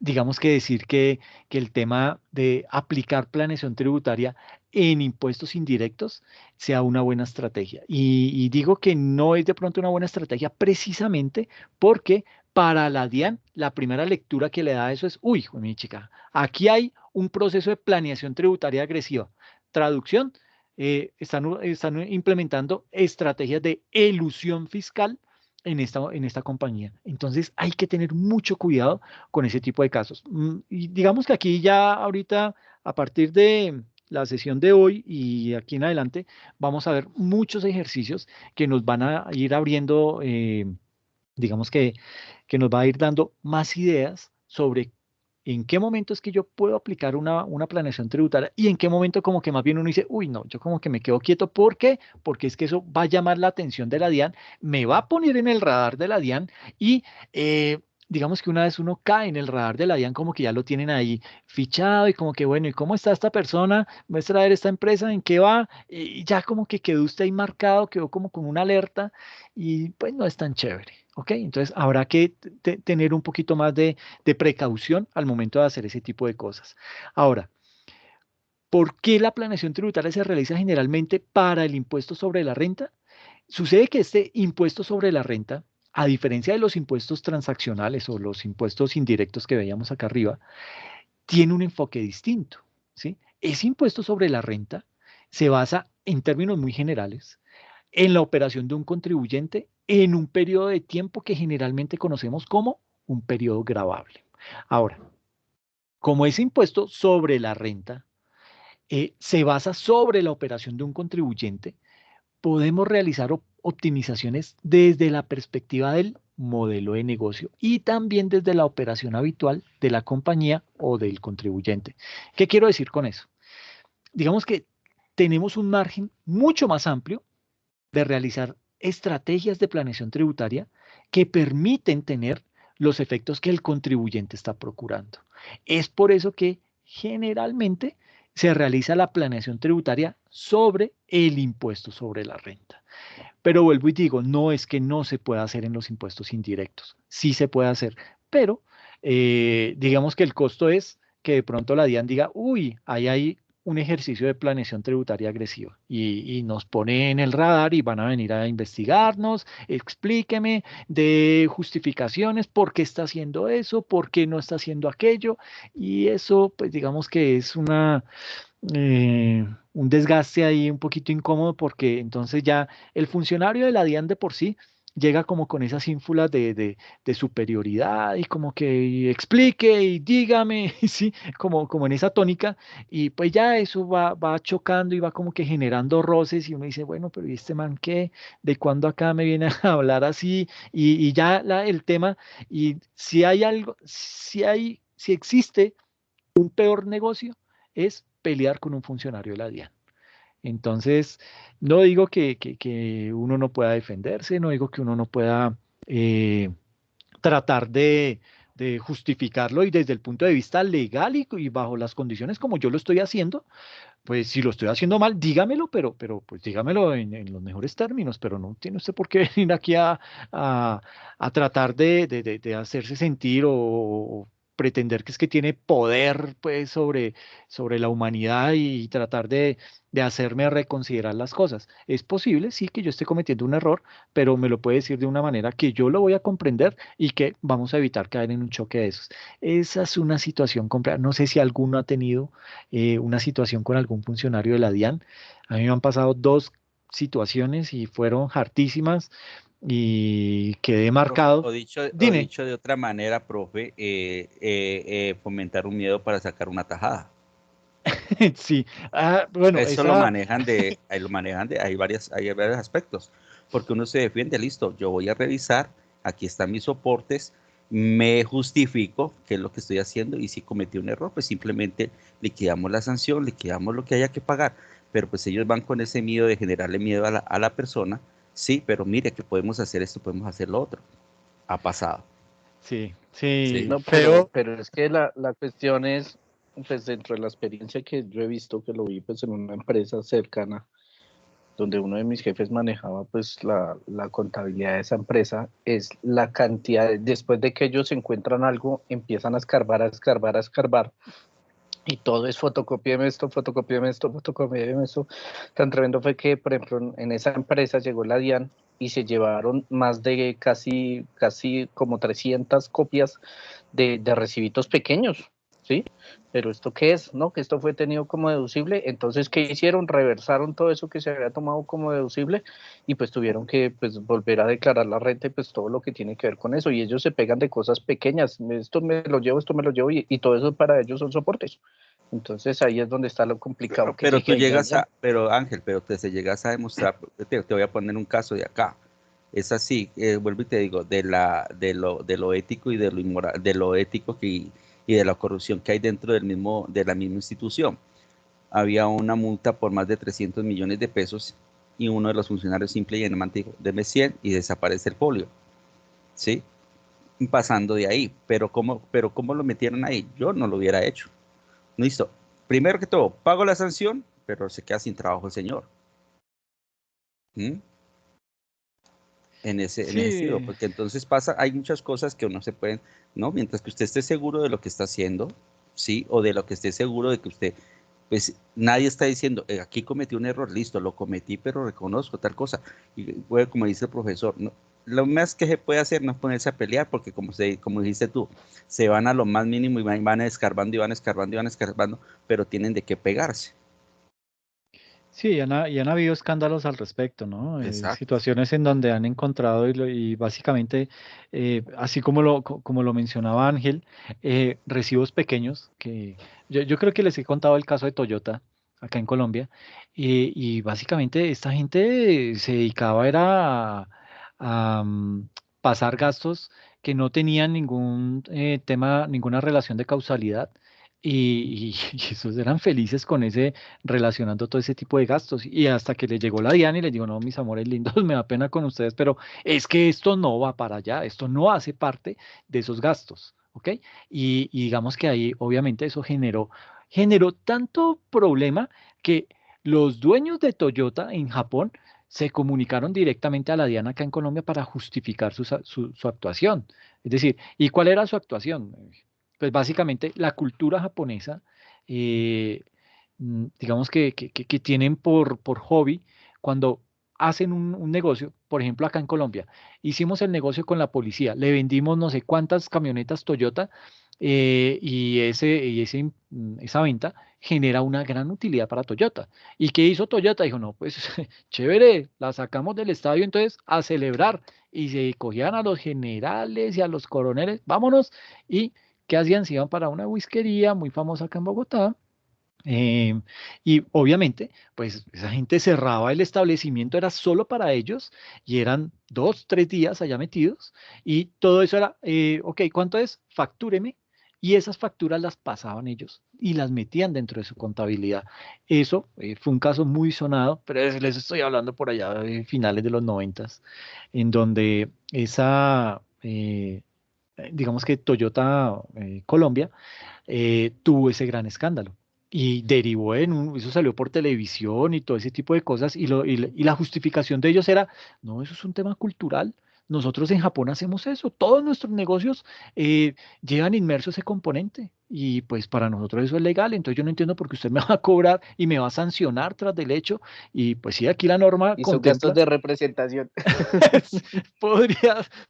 digamos que decir que el tema de aplicar planeación tributaria en impuestos indirectos sea una buena estrategia. Y digo que no es de pronto una buena estrategia precisamente porque para la DIAN, la primera lectura que le da a eso es, uy, mi chica, aquí hay un proceso de planeación tributaria agresiva. Traducción, están implementando estrategias de elusión fiscal en esta compañía. Entonces hay que tener mucho cuidado con ese tipo de casos. Y digamos que aquí ya ahorita, a partir de la sesión de hoy y aquí en adelante, vamos a ver muchos ejercicios que nos van a ir abriendo, digamos que nos va a ir dando más ideas sobre en qué momento es que yo puedo aplicar una planeación tributaria y en qué momento como que más bien uno dice, uy, no, yo como que me quedo quieto. ¿Por qué? Porque es que eso va a llamar la atención de la DIAN, me va a poner en el radar de la DIAN y digamos que una vez uno cae en el radar de la DIAN, como que ya lo tienen ahí fichado y como que, bueno, ¿y cómo está esta persona? Muestra a ver esta empresa, ¿en qué va? Y ya como que quedó usted ahí marcado, quedó como con una alerta y pues no es tan chévere. ¿Ok? Entonces habrá que tener un poquito más de precaución al momento de hacer ese tipo de cosas. Ahora, ¿por qué la planeación tributaria se realiza generalmente para el impuesto sobre la renta? Sucede que este impuesto sobre la renta, a diferencia de los impuestos transaccionales o los impuestos indirectos que veíamos acá arriba, tiene un enfoque distinto, ¿sí? Ese impuesto sobre la renta se basa en términos muy generales en la operación de un contribuyente en un periodo de tiempo que generalmente conocemos como un periodo gravable. Ahora, como ese impuesto sobre la renta se basa sobre la operación de un contribuyente, podemos realizar optimizaciones desde la perspectiva del modelo de negocio y también desde la operación habitual de la compañía o del contribuyente. ¿Qué quiero decir con eso? Digamos que tenemos un margen mucho más amplio de realizar estrategias de planeación tributaria que permiten tener los efectos que el contribuyente está procurando. Es por eso que generalmente se realiza la planeación tributaria sobre el impuesto sobre la renta. Pero vuelvo y digo, no es que no se pueda hacer en los impuestos indirectos, sí se puede hacer, pero digamos que el costo es que de pronto la DIAN diga, uy, ahí hay un ejercicio de planeación tributaria agresiva y nos pone en el radar y van a venir a investigarnos, explíqueme de justificaciones, por qué está haciendo eso, por qué no está haciendo aquello, y eso pues digamos que es un desgaste ahí un poquito incómodo porque entonces ya el funcionario de la DIAN de por sí llega como con esas ínfulas de superioridad y como que explique y dígame, sí, como en esa tónica y pues ya eso va chocando y va como que generando roces y uno dice, bueno, pero ¿y este man qué? ¿De cuándo acá me viene a hablar así? Y ya el tema, y si hay algo, si existe un peor negocio es pelear con un funcionario de la DIAN. Entonces, no digo que uno no pueda defenderse, no digo que uno no pueda eh, tratar de justificarlo y desde el punto de vista legal y bajo las condiciones como yo lo estoy haciendo, pues si lo estoy haciendo mal, dígamelo, pero pues dígamelo en los mejores términos, pero no tiene usted por qué venir aquí a, a tratar de hacerse sentir o pretender que es que tiene poder pues sobre la humanidad y tratar de hacerme reconsiderar las cosas. Es posible, sí, que yo esté cometiendo un error, pero me lo puede decir de una manera que yo lo voy a comprender y que vamos a evitar caer en un choque de esos. Esa es una situación compleja. No sé si alguno ha tenido una situación con algún funcionario de la DIAN. A mí me han pasado dos situaciones y fueron hartísimas y quedé Profe, marcado. o Dime, dicho de otra manera, profe, fomentar un miedo para sacar una tajada. sí. Bueno, Eso lo manejan de, hay varios aspectos, porque uno se defiende, listo, yo voy a revisar, aquí están mis soportes, me justifico qué es lo que estoy haciendo y si cometí un error, pues simplemente liquidamos la sanción, liquidamos lo que haya que pagar, pero pues ellos van con ese miedo de generarle miedo a la persona, sí, pero mire que podemos hacer esto, podemos hacer lo otro, ha pasado, sí, ¿sí? sí, No, feo. pero es que la cuestión es, pues dentro de la experiencia que yo he visto, que lo vi pues en una empresa cercana, donde uno de mis jefes manejaba pues la contabilidad de esa empresa, es la cantidad, después de que ellos encuentran algo, empiezan a escarbar, a escarbar, a escarbar, y todo es fotocopíame esto, fotocopíame esto, fotocopíame esto. Tan tremendo fue que, por ejemplo, en esa empresa llegó la DIAN y se llevaron más de casi como 300 copias de recibitos pequeños, ¿sí? Pero ¿esto qué es? ¿No? Que esto fue tenido como deducible. Entonces, ¿qué hicieron? Reversaron todo eso que se había tomado como deducible y pues tuvieron que pues volver a declarar la renta y pues todo lo que tiene que ver con eso. Y ellos se pegan de cosas pequeñas. Esto me lo llevo y todo eso para ellos son soportes. Entonces ahí es donde está lo complicado. Pero tú llegas ya. pero Ángel, pero se llegas a demostrar, te voy a poner un caso de acá. Es así, vuelvo y te digo, de lo ético y de lo inmoral, de lo ético y de la corrupción que hay dentro de la misma institución. Había una multa por más de 300 millones de pesos y uno de los funcionarios simple y llanamente dijo, deme 100 y desaparece el folio, ¿sí? Pasando de ahí, pero ¿cómo lo metieron ahí? Yo no lo hubiera hecho. Listo. Primero que todo, pago la sanción, pero se queda sin trabajo el señor. ¿Mm? En ese estilo, Sí, porque entonces hay muchas cosas que uno se pueden, ¿no? Mientras que usted esté seguro de lo que está haciendo, ¿sí? O de lo que esté seguro de que usted, pues nadie está diciendo, aquí cometí un error, listo, lo cometí, pero reconozco tal cosa. Y puede, como dice el profesor, no, lo más que se puede hacer no es ponerse a pelear, porque como dijiste tú, se van a lo más mínimo y van escarbando y van escarbando y van escarbando, pero tienen de qué pegarse. sí, y han habido escándalos al respecto, ¿no? Exacto. Situaciones en donde han encontrado y básicamente, así como lo mencionaba Ángel, recibos pequeños, que yo creo que les he contado el caso de Toyota acá en Colombia, y básicamente esta gente se dedicaba era a pasar gastos que no tenían ningún tema, ninguna relación de causalidad. Y esos eran felices con ese relacionando todo ese tipo de gastos. Y hasta que le llegó la Diana y le digo, no, mis amores lindos, me da pena con ustedes, pero es que esto no va para allá, esto no hace parte de esos gastos, ¿ok? Y digamos que ahí, obviamente, eso generó tanto problema que los dueños de Toyota en Japón se comunicaron directamente a la Diana acá en Colombia para justificar su actuación. Es decir, ¿y cuál era su actuación? Pues básicamente la cultura japonesa eh, digamos que tienen por hobby cuando hacen un negocio, por ejemplo acá en Colombia, hicimos el negocio con la policía, le vendimos no sé cuántas camionetas Toyota esa venta genera una gran utilidad para Toyota. ¿Y qué hizo Toyota? Dijo, no, pues chévere, la sacamos del estadio entonces a celebrar y se cogían a los generales y a los coroneles, vámonos, y ¿qué hacían? Se iban para una whiskería muy famosa acá en Bogotá. Eh, y obviamente, pues esa gente cerraba el establecimiento, era solo para ellos y eran 2, 3 días allá metidos y todo eso era, ok, ¿cuánto es? Factúreme. Y esas facturas las pasaban ellos y las metían dentro de su contabilidad. Eso fue un caso muy sonado, pero les estoy hablando por allá de finales de los 90, en donde digamos que Toyota Colombia tuvo ese gran escándalo. Y derivó eso salió por televisión y todo ese tipo de cosas, y la justificación de ellos era, no, eso es un tema cultural. Nosotros en Japón hacemos eso, todos nuestros negocios llevan inmerso ese componente y pues para nosotros eso es legal, entonces yo no entiendo por qué usted me va a cobrar y me va a sancionar tras del hecho y pues sí, aquí la norma Y son gastos contempla. de representación.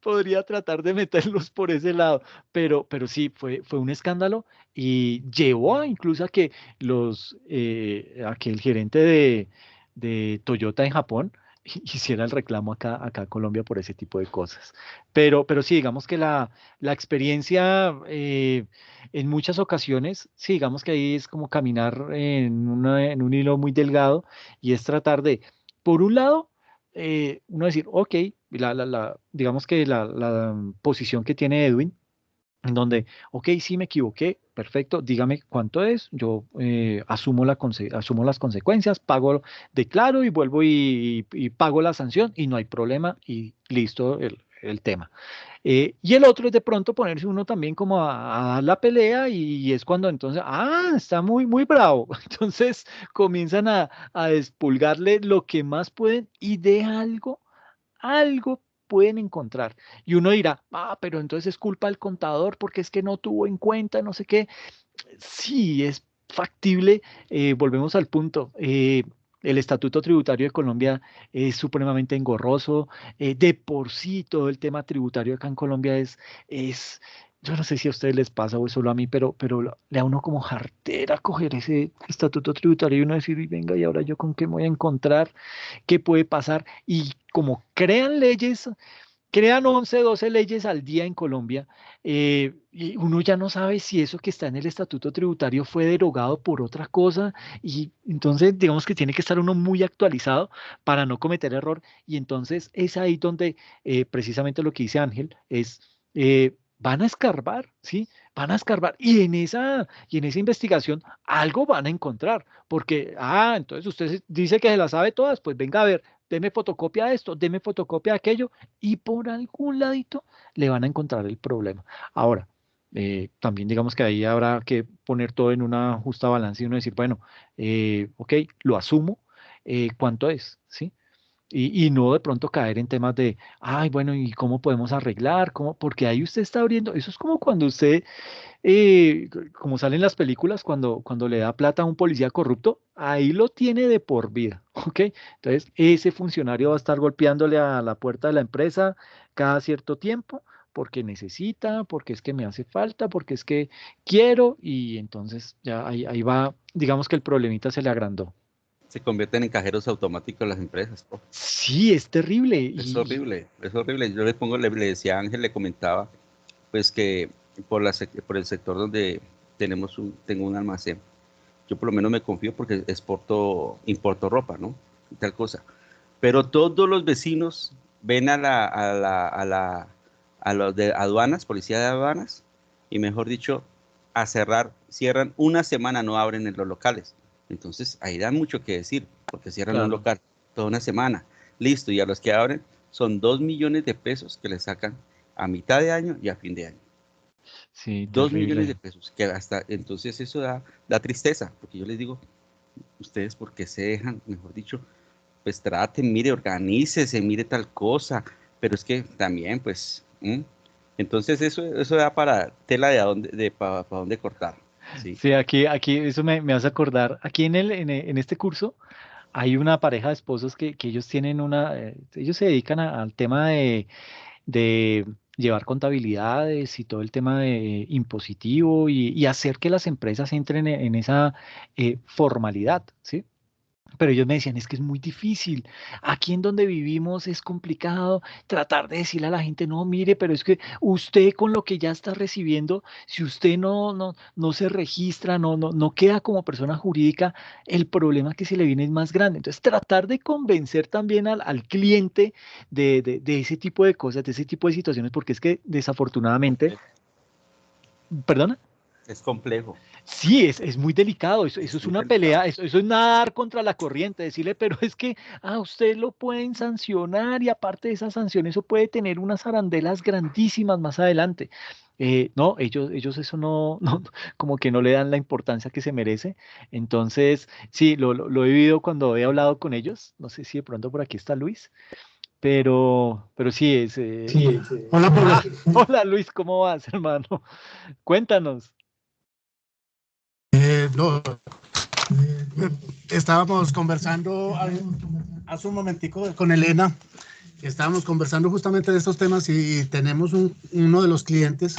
Podría tratar de meterlos por ese lado, pero sí, fue un escándalo y llevó incluso a que el gerente de Toyota en Japón hiciera el reclamo acá en Colombia por ese tipo de cosas. Pero sí, digamos que la experiencia en muchas ocasiones, sí, digamos que ahí es como caminar en un hilo muy delgado y es tratar de, por un lado, uno decir, ok, digamos que la posición que tiene Edwin, en donde, ok, sí me equivoqué, perfecto, dígame cuánto es, yo asumo las consecuencias, declaro y vuelvo y pago la sanción y no hay problema y listo el tema. Y el otro es de pronto ponerse uno también como a dar la pelea y es cuando entonces, está muy, muy bravo. Entonces comienzan a despulgarle lo que más pueden y de algo pueden encontrar. Y uno dirá, pero entonces es culpa del contador porque es que no tuvo en cuenta, no sé qué. Sí, es factible, volvemos al punto. el Estatuto Tributario de Colombia es supremamente engorroso. De por sí, todo el tema tributario acá en Colombia yo no sé si a ustedes les pasa o es solo a mí, pero le da uno como jartera coger ese Estatuto Tributario y uno decir, "Y venga, ¿y ahora yo con qué me voy a encontrar? ¿Qué puede pasar?". Y como crean leyes, crean 11, 12 leyes al día en Colombia, y uno ya no sabe si eso que está en el estatuto tributario fue derogado por otra cosa, y entonces digamos que tiene que estar uno muy actualizado para no cometer error, y entonces es ahí donde precisamente lo que dice Ángel es, van a escarbar, ¿sí? Van a escarbar, y en esa investigación algo van a encontrar, porque, entonces usted dice que se las sabe todas, pues venga a ver, deme fotocopia de esto, deme fotocopia de aquello, y por algún ladito le van a encontrar el problema. Ahora, también digamos que ahí habrá que poner todo en una justa balanza y uno decir, bueno, ok, lo asumo, ¿cuánto es? ¿Sí? Y no de pronto caer en temas de, ay, bueno, ¿y cómo podemos arreglar? ¿Cómo? Porque ahí usted está abriendo, eso es como cuando usted como salen las películas, cuando le da plata a un policía corrupto, ahí lo tiene de por vida, ¿ok? Entonces, ese funcionario va a estar golpeándole a la puerta de la empresa cada cierto tiempo, porque necesita, porque es que me hace falta, porque es que quiero, y entonces ya ahí va, digamos que el problemita se le agrandó. Se convierten en cajeros automáticos las empresas, po. Sí, es terrible. Es horrible, es horrible. Yo le decía a Ángel, le comentaba, pues que por el sector donde tengo un almacén, yo por lo menos me confío porque importo ropa, ¿no? Y tal cosa. Pero todos los vecinos ven a los de aduanas, policía de aduanas, y mejor dicho, cierran una semana, no abren en los locales. Entonces, ahí da mucho que decir, porque cierran un Claro. local toda una semana. Listo, y a los que abren son 2 millones de pesos que les sacan a mitad de año y a fin de año. Sí, 2 millones de terrible. pesos, que hasta entonces eso da tristeza, porque yo les digo, ustedes por qué se dejan, mejor dicho, pues traten, mire, organícese, mire tal cosa, pero es que también, pues, entonces eso da para tela para dónde cortar, ¿sí? Sí, aquí eso me hace acordar, aquí en este curso hay una pareja de esposos que ellos tienen ellos se dedican al tema de llevar contabilidades y todo el tema de impositivo y hacer que las empresas entren en esa formalidad, ¿sí? Pero ellos me decían, es que es muy difícil. Aquí en donde vivimos es complicado tratar de decirle a la gente, no, mire, pero es que usted con lo que ya está recibiendo, si usted no se registra, no queda como persona jurídica, el problema que se le viene es más grande. Entonces, tratar de convencer también al cliente de ese tipo de cosas, de ese tipo de situaciones, porque es que desafortunadamente, perdona. Es complejo. Sí, es muy delicado, eso Es es muy una delicado. pelea, eso es nadar contra la corriente, decirle, pero es que usted lo pueden sancionar y aparte de esa sanción, eso puede tener unas arandelas grandísimas más adelante. No, ellos eso no, como que no le dan la importancia que se merece. Entonces, sí, lo he vivido cuando he hablado con ellos, no sé si de pronto por aquí está Luis, pero sí, Sí, hola, Pablo. hola Luis, ¿cómo vas, hermano? Cuéntanos. No, estábamos conversando hace un momentico con Elena, estábamos conversando justamente de estos temas y tenemos uno de los clientes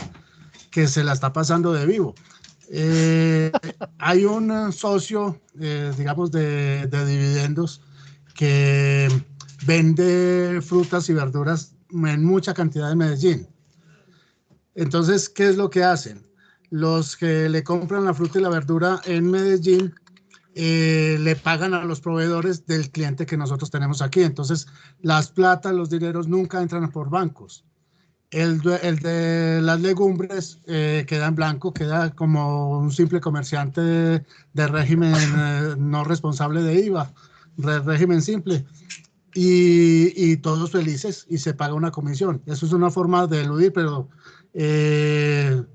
que se la está pasando de vivo. Hay un socio, digamos, de dividendos que vende frutas y verduras en mucha cantidad en Medellín. Entonces, ¿qué es lo que hacen? Los que le compran la fruta y la verdura en Medellín le pagan a los proveedores del cliente que nosotros tenemos aquí. Entonces, las platas, los dineros nunca entran por bancos. El de las legumbres queda en blanco, queda como un simple comerciante de régimen no responsable de IVA, régimen simple. Y todos felices y se paga una comisión. Eso es una forma de eludir, pero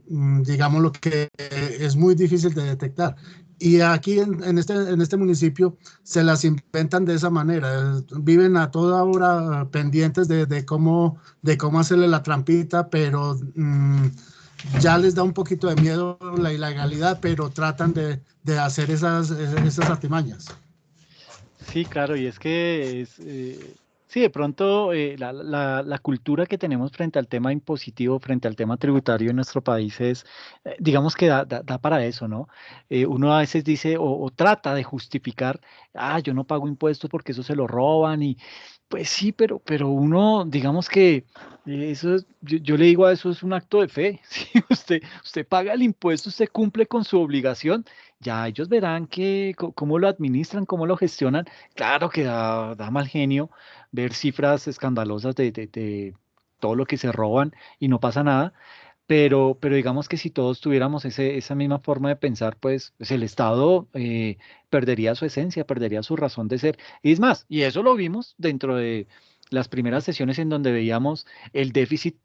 digamos lo que es muy difícil de detectar. Y aquí en este municipio se las inventan de esa manera. Viven a toda hora pendientes de cómo hacerle la trampita, pero ya les da un poquito de miedo la ilegalidad, pero tratan de hacer esas artimañas. Sí, claro, y es que sí, de pronto la cultura que tenemos frente al tema impositivo, frente al tema tributario en nuestro país es, digamos que da para eso, ¿no? Uno a veces dice o trata de justificar, yo no pago impuestos porque eso se lo roban y pues sí, pero uno, digamos que yo le digo a eso es un acto de fe. Si usted paga el impuesto, usted cumple con su obligación, ya ellos verán cómo lo administran, cómo lo gestionan. Claro que da mal genio ver cifras escandalosas de todo lo que se roban y no pasa nada, pero digamos que si todos tuviéramos esa misma forma de pensar, pues el Estado perdería su esencia, perdería su razón de ser. Y es más, y eso lo vimos dentro de las primeras sesiones en donde veíamos el déficit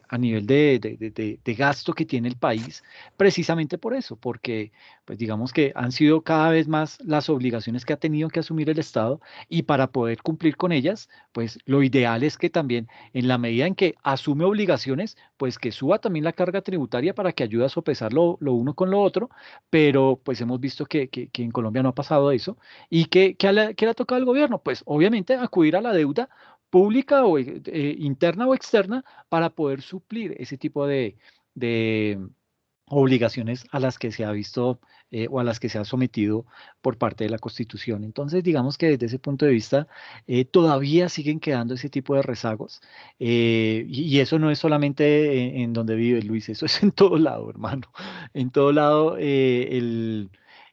a nivel de gasto que tiene el país, precisamente por eso, porque pues digamos que han sido cada vez más las obligaciones que ha tenido que asumir el Estado y para poder cumplir con ellas, pues lo ideal es que también en la medida en que asume obligaciones, pues que suba también la carga tributaria para que ayude a sopesar lo uno con lo otro, pero pues hemos visto que en Colombia no ha pasado eso y que le ha tocado al gobierno, pues obviamente acudir a la deuda pública o interna o externa para poder suplir ese tipo de obligaciones a las que se ha visto o a las que se ha sometido por parte de la Constitución. Entonces, digamos que desde ese punto de vista, todavía siguen quedando ese tipo de rezagos y eso no es solamente en donde vive Luis, eso es en todo lado, hermano. En todo lado,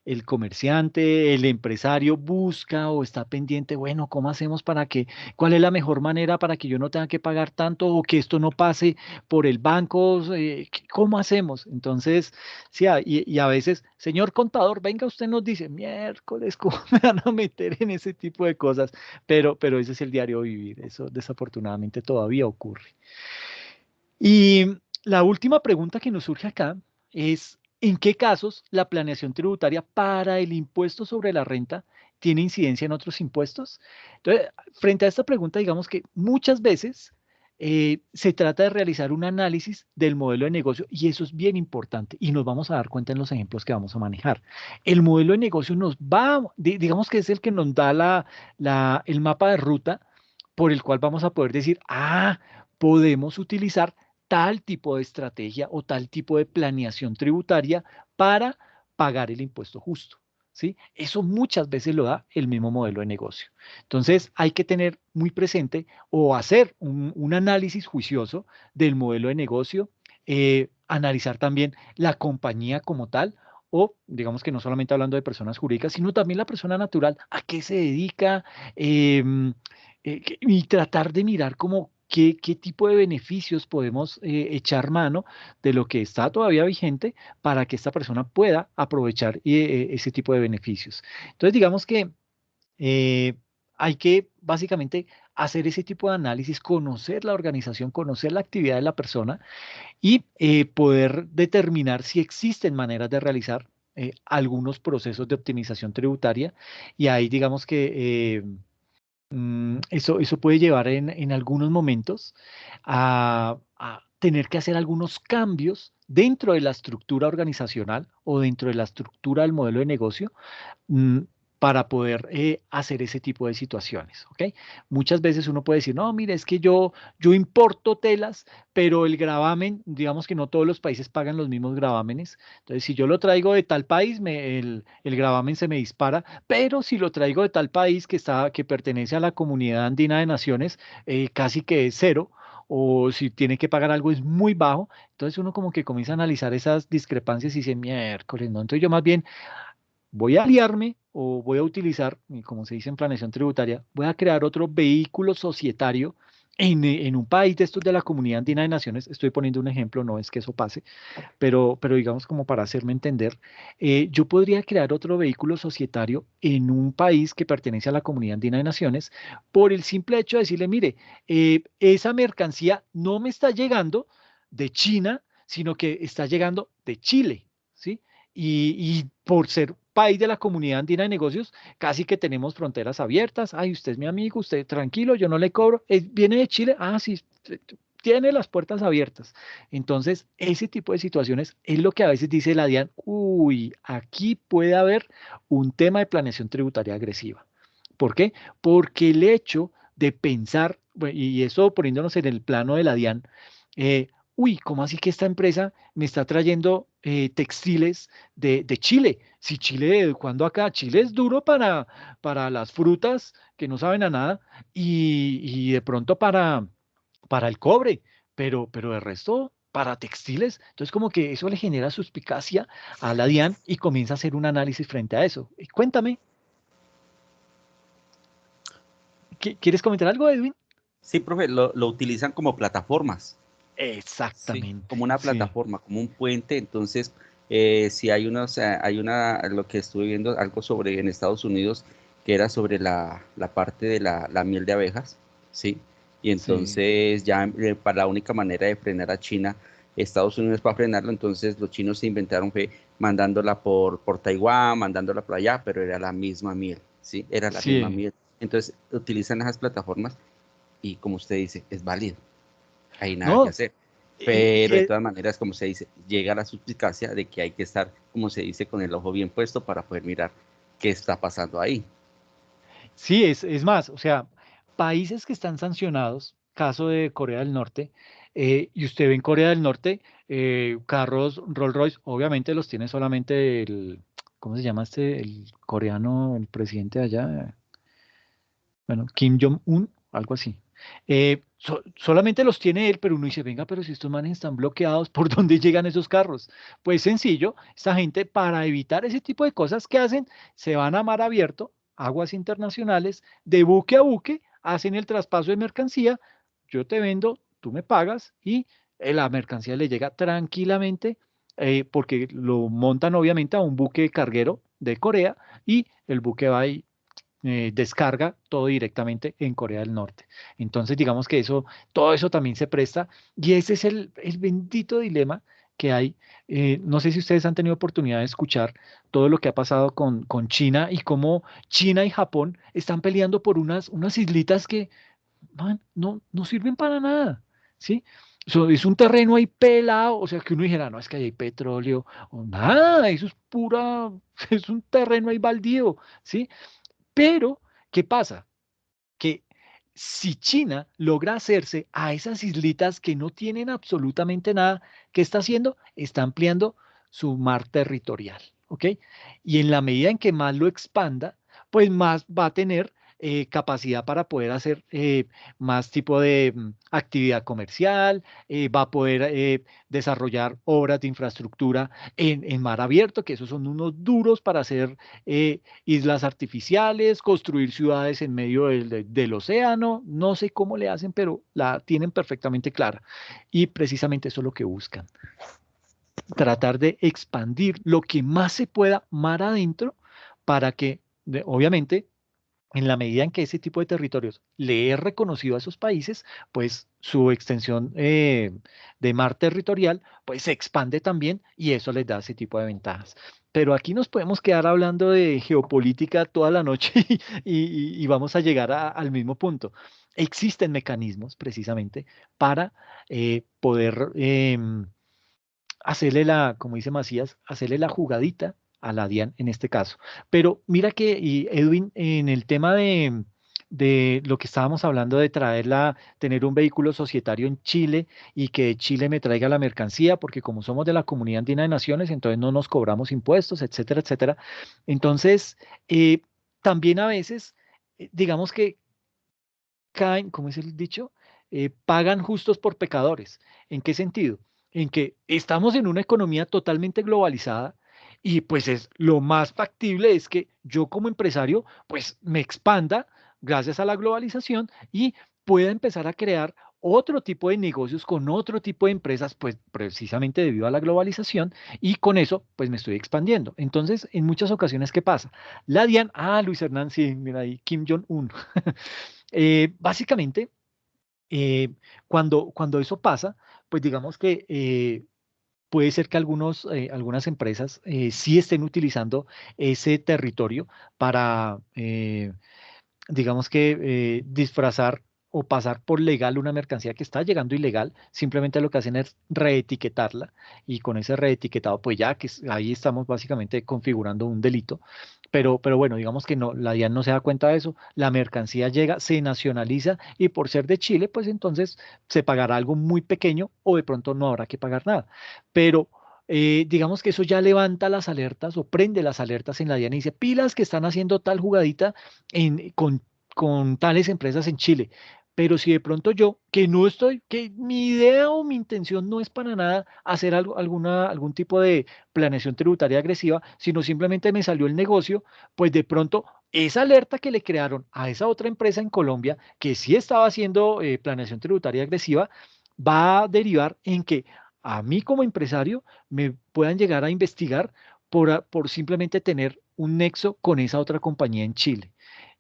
el comerciante, el empresario busca o está pendiente, bueno, ¿cómo hacemos cuál es la mejor manera para que yo no tenga que pagar tanto o que esto no pase por el banco? ¿Cómo hacemos? Entonces, sí, y a veces, señor contador, venga, usted nos dice, miércoles, ¿cómo me van a meter en ese tipo de cosas? Pero ese es el diario vivir, eso desafortunadamente todavía ocurre. Y la última pregunta que nos surge acá es, ¿en qué casos la planeación tributaria para el impuesto sobre la renta tiene incidencia en otros impuestos? Entonces, frente a esta pregunta, digamos que muchas veces se trata de realizar un análisis del modelo de negocio y eso es bien importante y nos vamos a dar cuenta en los ejemplos que vamos a manejar. El modelo de negocio digamos que es el que nos da el mapa de ruta por el cual vamos a poder decir, podemos utilizar tal tipo de estrategia o tal tipo de planeación tributaria para pagar el impuesto justo. ¿Sí? Eso muchas veces lo da el mismo modelo de negocio. Entonces hay que tener muy presente o hacer un análisis juicioso del modelo de negocio, analizar también la compañía como tal, o digamos que no solamente hablando de personas jurídicas, sino también la persona natural, a qué se dedica, y tratar de mirar qué tipo de beneficios podemos echar mano de lo que está todavía vigente para que esta persona pueda aprovechar ese tipo de beneficios. Entonces, digamos que eh, hay que básicamente hacer ese tipo de análisis, conocer la organización, conocer la actividad de la persona y poder determinar si existen maneras de realizar algunos procesos de optimización tributaria. Y ahí digamos que eso puede llevar en algunos momentos a tener que hacer algunos cambios dentro de la estructura organizacional o dentro de la estructura del modelo de negocio mm, para poder hacer ese tipo de situaciones, ¿ok? Muchas veces uno puede decir, no, mire, es que yo importo telas, pero el gravamen, digamos que no todos los países pagan los mismos gravámenes. Entonces, si yo lo traigo de tal país, el gravamen se me dispara, pero si lo traigo de tal país que pertenece a la Comunidad Andina de Naciones, casi que es cero. O si tiene que pagar algo es muy bajo, entonces uno como que comienza a analizar esas discrepancias y dice, miércoles, ¿no? Entonces yo más bien voy a aliarme o voy a utilizar, y como se dice en planeación tributaria, voy a crear otro vehículo societario en un país de estos de la Comunidad Andina de Naciones. Estoy poniendo un ejemplo, no es que eso pase, pero digamos como para hacerme entender, yo podría crear otro vehículo societario en un país que pertenece a la Comunidad Andina de Naciones por el simple hecho de decirle, mire, esa mercancía no me está llegando de China, sino que está llegando de Chile, ¿sí? Y por ser país de la Comunidad Andina de Negocios, casi que tenemos fronteras abiertas. Ay, usted es mi amigo, usted tranquilo, yo no le cobro. ¿Viene de Chile? Sí, tiene las puertas abiertas. Entonces, ese tipo de situaciones es lo que a veces dice la DIAN, uy, aquí puede haber un tema de planeación tributaria agresiva. ¿Por qué? Porque el hecho de pensar, y eso poniéndonos en el plano de la DIAN, uy, ¿cómo así que esta empresa me está trayendo textiles de Chile? Si Chile, ¿cuándo acá? Chile es duro para las frutas que no saben a nada y de pronto para el cobre, pero de resto para textiles. Entonces como que eso le genera suspicacia a la DIAN y comienza a hacer un análisis frente a eso. Y cuéntame, ¿quieres comentar algo, Edwin? Sí, profe, lo utilizan como plataformas. Sí, Exactamente, como una sí, plataforma, como un puente. Entonces, si hay lo que estuve viendo, algo sobre en Estados Unidos, que era sobre la parte de la miel de abejas, ¿sí? Y sí, entonces ya para la única manera de frenar a China, Estados Unidos para frenarlo, entonces los chinos se inventaron, fue mandándola por Taiwán, mandándola por allá, pero era la misma miel, ¿sí? Era la misma sí. miel. Entonces, utilizan esas plataformas y como usted dice, es válido, hay nada que No, hacer. y, Pero de todas maneras, como se dice, llega la suspicacia de que hay que estar, como se dice, con el ojo bien puesto para poder mirar qué está pasando ahí. sí, es más, o sea, países que están sancionados, caso de Corea del Norte, y usted ve en Corea del Norte carros Rolls Royce, obviamente los tiene solamente ¿cómo se llama este? El coreano, el presidente de allá, bueno, Kim Jong-un, algo así. Solamente los tiene él, pero uno dice, venga, pero si estos manes están bloqueados, ¿por dónde llegan esos carros? Pues sencillo, esta gente para evitar ese tipo de cosas que hacen, se van a mar abierto, aguas internacionales, de buque a buque, hacen el traspaso de mercancía, yo te vendo, tú me pagas y la mercancía le llega tranquilamente, porque lo montan obviamente a un buque carguero de Corea y el buque va y descarga todo directamente en Corea del Norte. Entonces, digamos que todo eso también se presta y ese es el bendito dilema que hay. No sé si ustedes han tenido oportunidad de escuchar todo lo que ha pasado con China y cómo China y Japón están peleando por unas islitas que, man, no sirven para nada, ¿sí? Es un terreno ahí pelado, o sea, que uno dijera, no, es que ahí hay petróleo, o nada, eso es pura, es un terreno ahí baldío, ¿sí? Pero, ¿qué pasa? Que si China logra hacerse a esas islitas que no tienen absolutamente nada, ¿qué está haciendo? Está ampliando su mar territorial, ¿ok? Y en la medida en que más lo expanda, pues más va a tener capacidad para poder hacer más tipo de actividad comercial, va a poder desarrollar obras de infraestructura en mar abierto, que esos son unos duros para hacer islas artificiales, construir ciudades en medio del océano, no sé cómo le hacen, pero la tienen perfectamente clara. Y precisamente eso es lo que buscan, tratar de expandir lo que más se pueda mar adentro para que, obviamente, en la medida en que ese tipo de territorios le es reconocido a esos países, pues su extensión de mar territorial pues se expande también y eso les da ese tipo de ventajas. Pero aquí nos podemos quedar hablando de geopolítica toda la noche y vamos a llegar al mismo punto. Existen mecanismos precisamente para poder hacerle como dice Macías, hacerle la jugadita a la DIAN en este caso. Pero mira que, y Edwin, en el tema de lo que estábamos hablando de tener un vehículo societario en Chile y que Chile me traiga la mercancía, porque como somos de la Comunidad Andina de Naciones, entonces no nos cobramos impuestos, etcétera, etcétera. Entonces, también a veces, digamos que caen, ¿cómo es el dicho? Pagan justos por pecadores. ¿En qué sentido? En que estamos en una economía totalmente globalizada y pues es lo más factible es que yo como empresario pues me expanda gracias a la globalización y pueda empezar a crear otro tipo de negocios con otro tipo de empresas, pues precisamente debido a la globalización y con eso pues me estoy expandiendo. Entonces, en muchas ocasiones, ¿qué pasa? La DIAN, Luis Hernán, sí, mira ahí, Kim Jong-un. Básicamente, cuando eso pasa, pues digamos que puede ser que algunas empresas sí estén utilizando ese territorio para, digamos que, disfrazar o pasar por legal una mercancía que está llegando ilegal, simplemente lo que hacen es reetiquetarla y con ese reetiquetado, pues ya que ahí estamos básicamente configurando un delito. Pero bueno, digamos que no, la DIAN no se da cuenta de eso, la mercancía llega, se nacionaliza y por ser de Chile, pues entonces se pagará algo muy pequeño o de pronto no habrá que pagar nada. Pero digamos que eso ya levanta las alertas o prende las alertas en la DIAN y dice, pilas que están haciendo tal jugadita con tales empresas en Chile. Pero si de pronto yo, que no estoy, que mi idea o mi intención no es para nada hacer algún tipo de planeación tributaria agresiva, sino simplemente me salió el negocio, pues de pronto esa alerta que le crearon a esa otra empresa en Colombia, que sí estaba haciendo planeación tributaria agresiva, va a derivar en que a mí como empresario me puedan llegar a investigar por simplemente tener un nexo con esa otra compañía en Chile.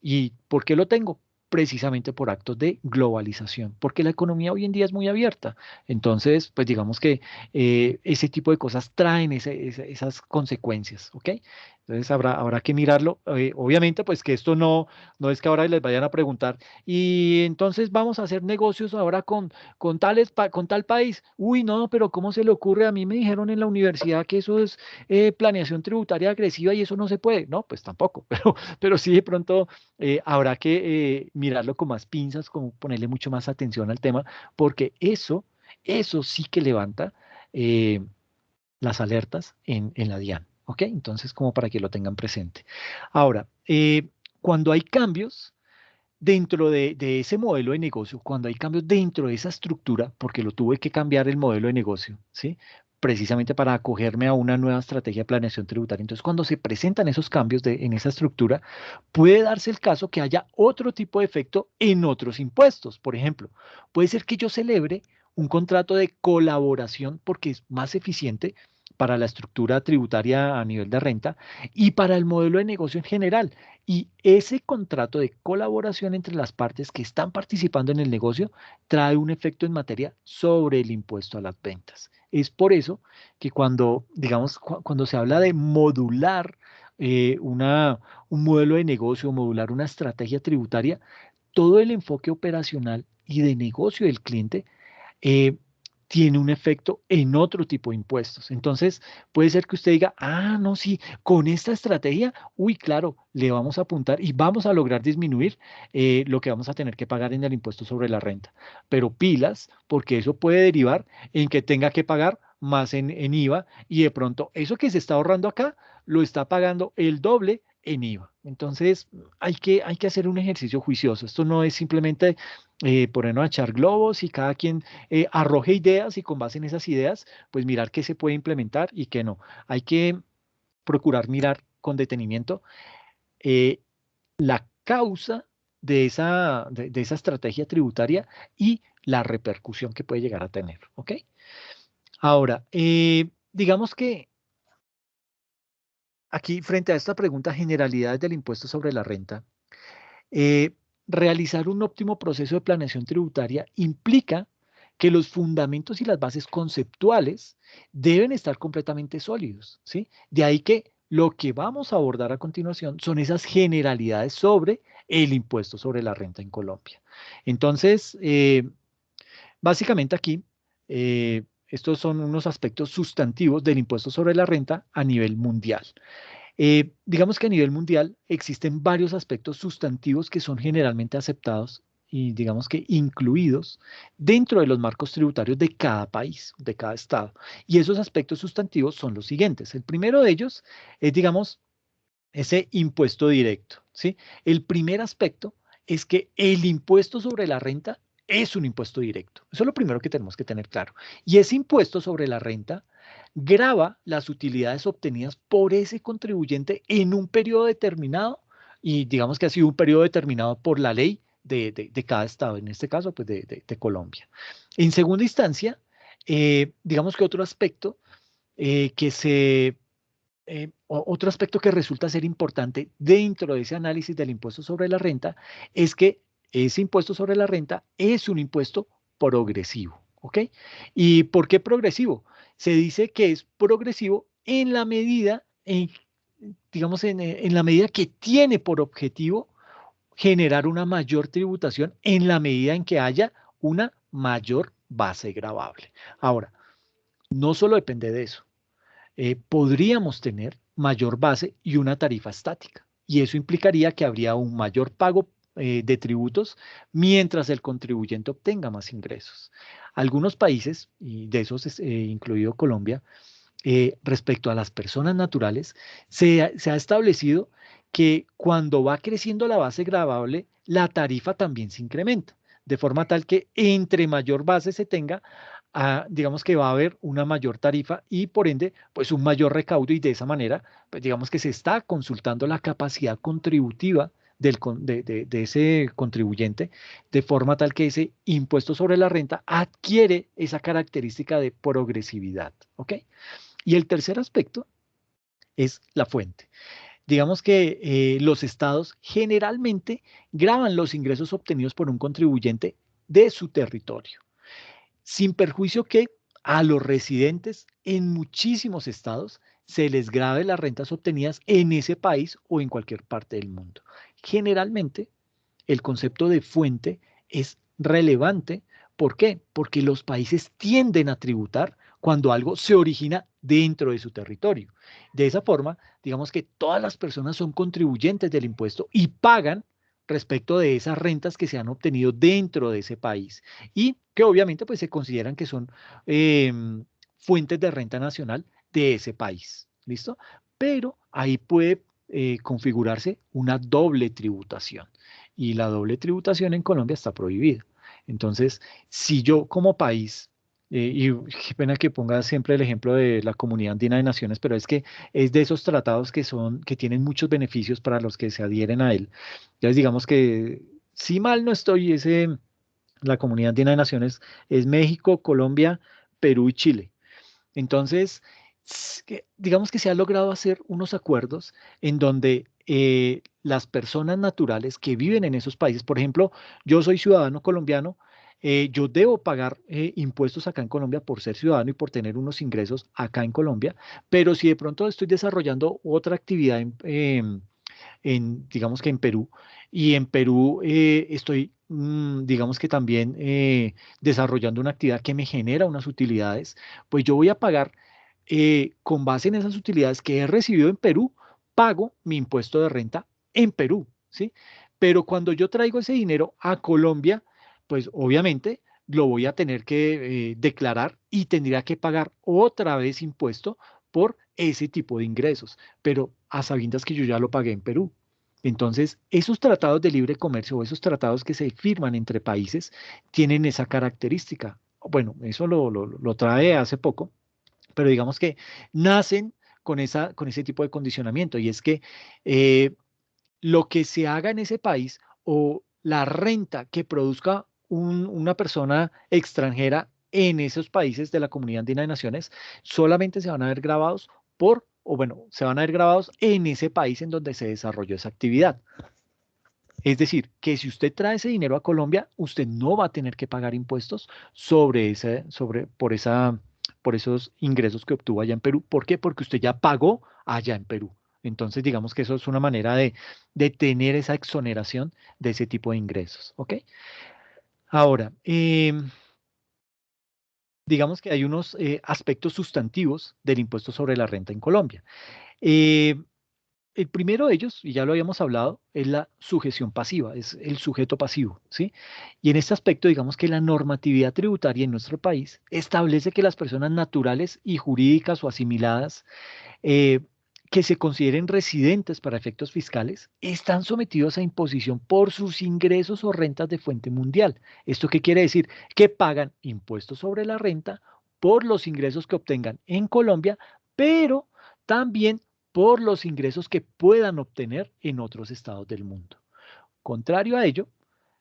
¿Y por qué lo tengo? Precisamente por actos de globalización, porque la economía hoy en día es muy abierta. Entonces, pues digamos que ese tipo de cosas traen esas consecuencias, ¿ok? Entonces habrá que mirarlo. Obviamente, pues que esto no es que ahora les vayan a preguntar, y entonces vamos a hacer negocios ahora con tal país. Uy, no, pero ¿cómo se le ocurre? A mí me dijeron en la universidad que eso es planeación tributaria agresiva y eso no se puede. No, pues tampoco, pero sí de pronto habrá que mirarlo con más pinzas, como ponerle mucho más atención al tema, porque eso sí que levanta eh, las alertas en la DIAN, ¿ok? Entonces, como para que lo tengan presente. Ahora, cuando hay cambios dentro de ese modelo de negocio, cuando hay cambios dentro de esa estructura, porque lo tuve que cambiar el modelo de negocio, ¿sí? Precisamente para acogerme a una nueva estrategia de planeación tributaria. Entonces, cuando se presentan esos cambios en esa estructura, puede darse el caso que haya otro tipo de efecto en otros impuestos. Por ejemplo, puede ser que yo celebre un contrato de colaboración porque es más eficiente para la estructura tributaria a nivel de renta y para el modelo de negocio en general. Y ese contrato de colaboración entre las partes que están participando en el negocio trae un efecto en materia sobre el impuesto a las ventas. Es por eso que cuando, digamos, cuando se habla de modular un modelo de negocio, modular una estrategia tributaria, todo el enfoque operacional y de negocio del cliente eh, tiene un efecto en otro tipo de impuestos. Entonces, puede ser que usted diga, ah, no, sí, con esta estrategia, uy, claro, le vamos a apuntar y vamos a lograr disminuir lo que vamos a tener que pagar en el impuesto sobre la renta. Pero pilas, porque eso puede derivar en que tenga que pagar más en IVA y de pronto eso que se está ahorrando acá lo está pagando el doble en IVA. Entonces, hay que hacer un ejercicio juicioso. Esto no es simplemente ponernos a echar globos y cada quien arroje ideas y con base en esas ideas, pues mirar qué se puede implementar y qué no. Hay que procurar mirar con detenimiento eh, la causa de esa estrategia tributaria y la repercusión que puede llegar a tener, ¿ok? Ahora, digamos que aquí, frente a esta pregunta, generalidades del impuesto sobre la renta, eh, realizar un óptimo proceso de planeación tributaria implica que los fundamentos y las bases conceptuales deben estar completamente sólidos, ¿sí? De ahí que lo que vamos a abordar a continuación son esas generalidades sobre el impuesto sobre la renta en Colombia. Entonces, básicamente aquí, estos son unos aspectos sustantivos del impuesto sobre la renta a nivel mundial. Digamos que a nivel mundial existen varios aspectos sustantivos que son generalmente aceptados y digamos que incluidos dentro de los marcos tributarios de cada país, de cada estado. Y esos aspectos sustantivos son los siguientes. El primero de ellos es, digamos, ese impuesto directo, ¿sí? El primer aspecto es que el impuesto sobre la renta es un impuesto directo. Eso es lo primero que tenemos que tener claro. Y ese impuesto sobre la renta grava las utilidades obtenidas por ese contribuyente en un periodo determinado y digamos que ha sido un periodo determinado por la ley de cada estado, en este caso, pues de Colombia. En segunda instancia, digamos que otro aspecto otro aspecto que resulta ser importante dentro de ese análisis del impuesto sobre la renta es que ese impuesto sobre la renta es un impuesto progresivo, ¿ok? ¿Y por qué progresivo? Se dice que es progresivo en la medida, digamos, en la medida que tiene por objetivo generar una mayor tributación en la medida en que haya una mayor base gravable. Ahora, no solo depende de eso. Podríamos tener mayor base y una tarifa estática. Y eso implicaría que habría un mayor pago de tributos mientras el contribuyente obtenga más ingresos. Algunos países, y de esos incluido Colombia, respecto a las personas naturales, se ha establecido que cuando va creciendo la base gravable, la tarifa también se incrementa, de forma tal que entre mayor base se tenga, digamos que va a haber una mayor tarifa y por ende, pues un mayor recaudo y de esa manera, pues digamos que se está consultando la capacidad contributiva de ese contribuyente, de forma tal que ese impuesto sobre la renta adquiere esa característica de progresividad, ¿ok? Y el tercer aspecto es la fuente. Digamos que los estados generalmente gravan los ingresos obtenidos por un contribuyente de su territorio, sin perjuicio que a los residentes en muchísimos estados se les grave las rentas obtenidas en ese país o en cualquier parte del mundo. Generalmente, el concepto de fuente es relevante. ¿Por qué? Porque los países tienden a tributar cuando algo se origina dentro de su territorio. De esa forma, digamos que todas las personas son contribuyentes del impuesto y pagan respecto de esas rentas que se han obtenido dentro de ese país y que obviamente pues se consideran que son fuentes de renta nacional de ese país. ¿Listo? Pero ahí puede configurarse una doble tributación y la doble tributación en Colombia está prohibida. Entonces, si yo como país, y qué pena que ponga siempre el ejemplo de la Comunidad Andina de Naciones, pero es que es de esos tratados que tienen muchos beneficios para los que se adhieren a él. Entonces, digamos que, si mal no estoy, la Comunidad Andina de Naciones es México, Colombia, Perú y Chile. Entonces, digamos que se ha logrado hacer unos acuerdos en donde las personas naturales que viven en esos países, por ejemplo, yo soy ciudadano colombiano, yo debo pagar impuestos acá en Colombia por ser ciudadano y por tener unos ingresos acá en Colombia, pero si de pronto estoy desarrollando otra actividad digamos que en Perú, y en Perú estoy, digamos que también desarrollando una actividad que me genera unas utilidades, pues yo voy a pagar con base en esas utilidades que he recibido en Perú, pago mi impuesto de renta en Perú, ¿sí? Pero cuando yo traigo ese dinero a Colombia, pues obviamente lo voy a tener que declarar y tendría que pagar otra vez impuesto por ese tipo de ingresos, pero a sabiendas que yo ya lo pagué en Perú. Entonces, esos tratados de libre comercio o esos tratados que se firman entre países tienen esa característica. Bueno, eso lo trae hace poco, pero digamos que nacen con ese tipo de condicionamiento y es que lo que se haga en ese país o la renta que produzca una persona extranjera en esos países de la Comunidad Andina de Naciones solamente se van a ver grabados se van a ver grabados en ese país en donde se desarrolló esa actividad. Es decir, que si usted trae ese dinero a Colombia, usted no va a tener que pagar impuestos por esos ingresos que obtuvo allá en Perú. ¿Por qué? Porque usted ya pagó allá en Perú. Entonces, digamos que eso es una manera de tener esa exoneración de ese tipo de ingresos. ¿Ok? Ahora, digamos que hay unos aspectos sustantivos del impuesto sobre la renta en Colombia. El primero de ellos, y ya lo habíamos hablado, es la sujeción pasiva, es el sujeto pasivo, ¿sí? Y en este aspecto, digamos que la normatividad tributaria en nuestro país establece que las personas naturales y jurídicas o asimiladas eh, que se consideren residentes para efectos fiscales están sometidos a imposición por sus ingresos o rentas de fuente mundial. ¿Esto qué quiere decir? Que pagan impuestos sobre la renta por los ingresos que obtengan en Colombia, pero también por los ingresos que puedan obtener en otros estados del mundo. Contrario a ello,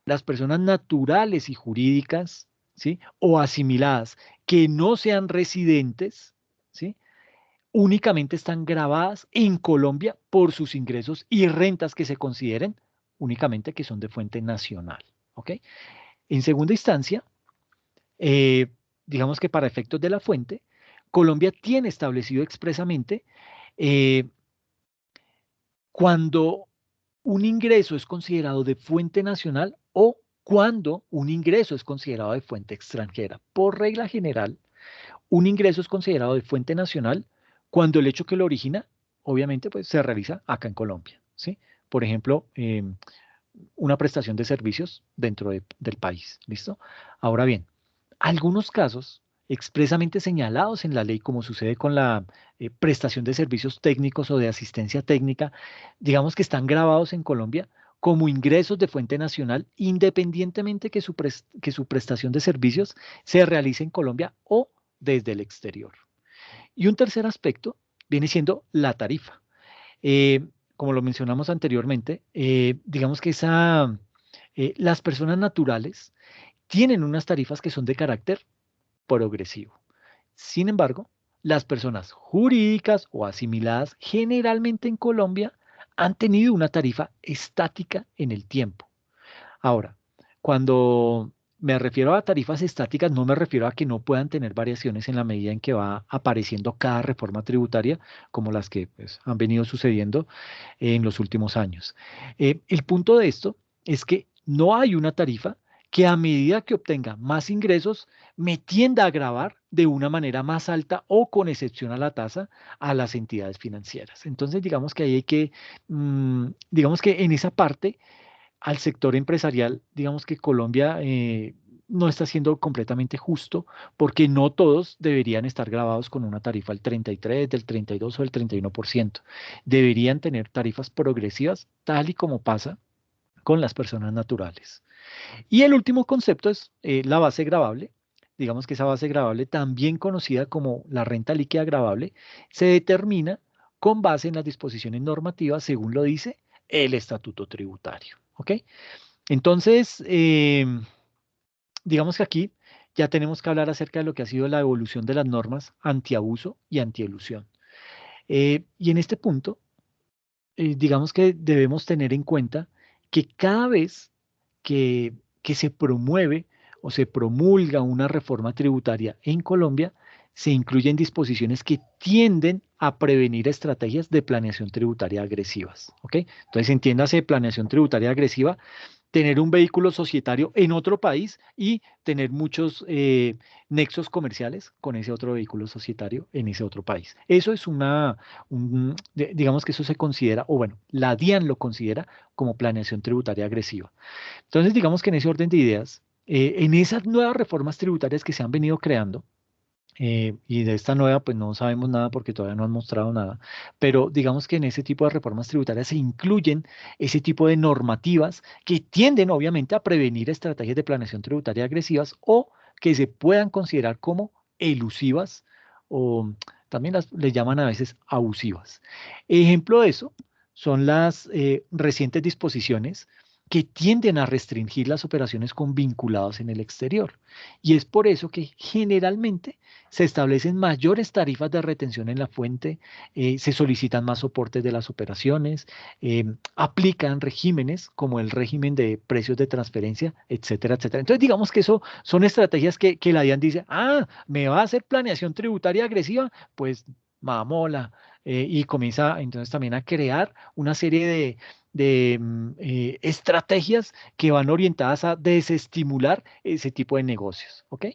las personas naturales y jurídicas, ¿sí? O asimiladas que no sean residentes, ¿sí? Únicamente están grabadas en Colombia por sus ingresos y rentas que se consideren únicamente que son de fuente nacional. ¿Ok? En segunda instancia, eh, digamos que para efectos de la fuente, Colombia tiene establecido expresamente eh, cuando un ingreso es considerado de fuente nacional o cuando un ingreso es considerado de fuente extranjera. Por regla general, un ingreso es considerado de fuente nacional cuando el hecho que lo origina, obviamente, pues se realiza acá en Colombia, ¿sí? Por ejemplo, una prestación de servicios dentro del país, ¿listo? Ahora bien, algunos casos expresamente señalados en la ley, como sucede con la prestación de servicios técnicos o de asistencia técnica, digamos que están grabados en Colombia como ingresos de fuente nacional, independientemente que que su prestación de servicios se realice en Colombia o desde el exterior. Y un tercer aspecto viene siendo la tarifa. Como lo mencionamos anteriormente, digamos que las personas naturales tienen unas tarifas que son de carácter progresivo. Sin embargo, las personas jurídicas o asimiladas generalmente en Colombia han tenido una tarifa estática en el tiempo. Ahora, cuando me refiero a tarifas estáticas, no me refiero a que no puedan tener variaciones en la medida en que va apareciendo cada reforma tributaria, como las que pues, han venido sucediendo en los últimos años. El punto de esto es que no hay una tarifa que a medida que obtenga más ingresos me tienda a gravar de una manera más alta o con excepción a la tasa a las entidades financieras. Entonces, digamos que ahí hay que, digamos que en esa parte al sector empresarial, digamos que Colombia no está siendo completamente justo porque no todos deberían estar grabados con una tarifa del 33, del 32 o del 31%. Deberían tener tarifas progresivas tal y como pasa con las personas naturales. Y el último concepto es la base gravable. Digamos que esa base gravable, también conocida como la renta líquida gravable, se determina con base en las disposiciones normativas, según lo dice el estatuto tributario. ¿Ok? Entonces, digamos que aquí ya tenemos que hablar acerca de lo que ha sido la evolución de las normas antiabuso y antielusión. Y en este punto, digamos que debemos tener en cuenta que cada vez que se promueve o se promulga una reforma tributaria en Colombia, se incluyen disposiciones que tienden a prevenir estrategias de planeación tributaria agresivas. ¿Ok? Entonces, entiéndase planeación tributaria agresiva, tener un vehículo societario en otro país y tener muchos nexos comerciales con ese otro vehículo societario en ese otro país. Eso es digamos que eso se considera, o bueno, la DIAN lo considera como planeación tributaria agresiva. Entonces, digamos que en ese orden de ideas, en esas nuevas reformas tributarias que se han venido creando, y de esta nueva, pues no sabemos nada porque todavía no han mostrado nada, pero digamos que en ese tipo de reformas tributarias se incluyen ese tipo de normativas que tienden obviamente a prevenir estrategias de planeación tributaria agresivas o que se puedan considerar como elusivas o también les llaman a veces abusivas. Ejemplo de eso son las recientes disposiciones que tienden a restringir las operaciones con vinculados en el exterior. Y es por eso que generalmente se establecen mayores tarifas de retención en la fuente, se solicitan más soportes de las operaciones, aplican regímenes como el régimen de precios de transferencia, etcétera, etcétera. Entonces, digamos que eso son estrategias que la DIAN dice, me va a hacer planeación tributaria agresiva, pues mamola, y comienza entonces también a crear una serie de estrategias que van orientadas a desestimular ese tipo de negocios, ¿ok?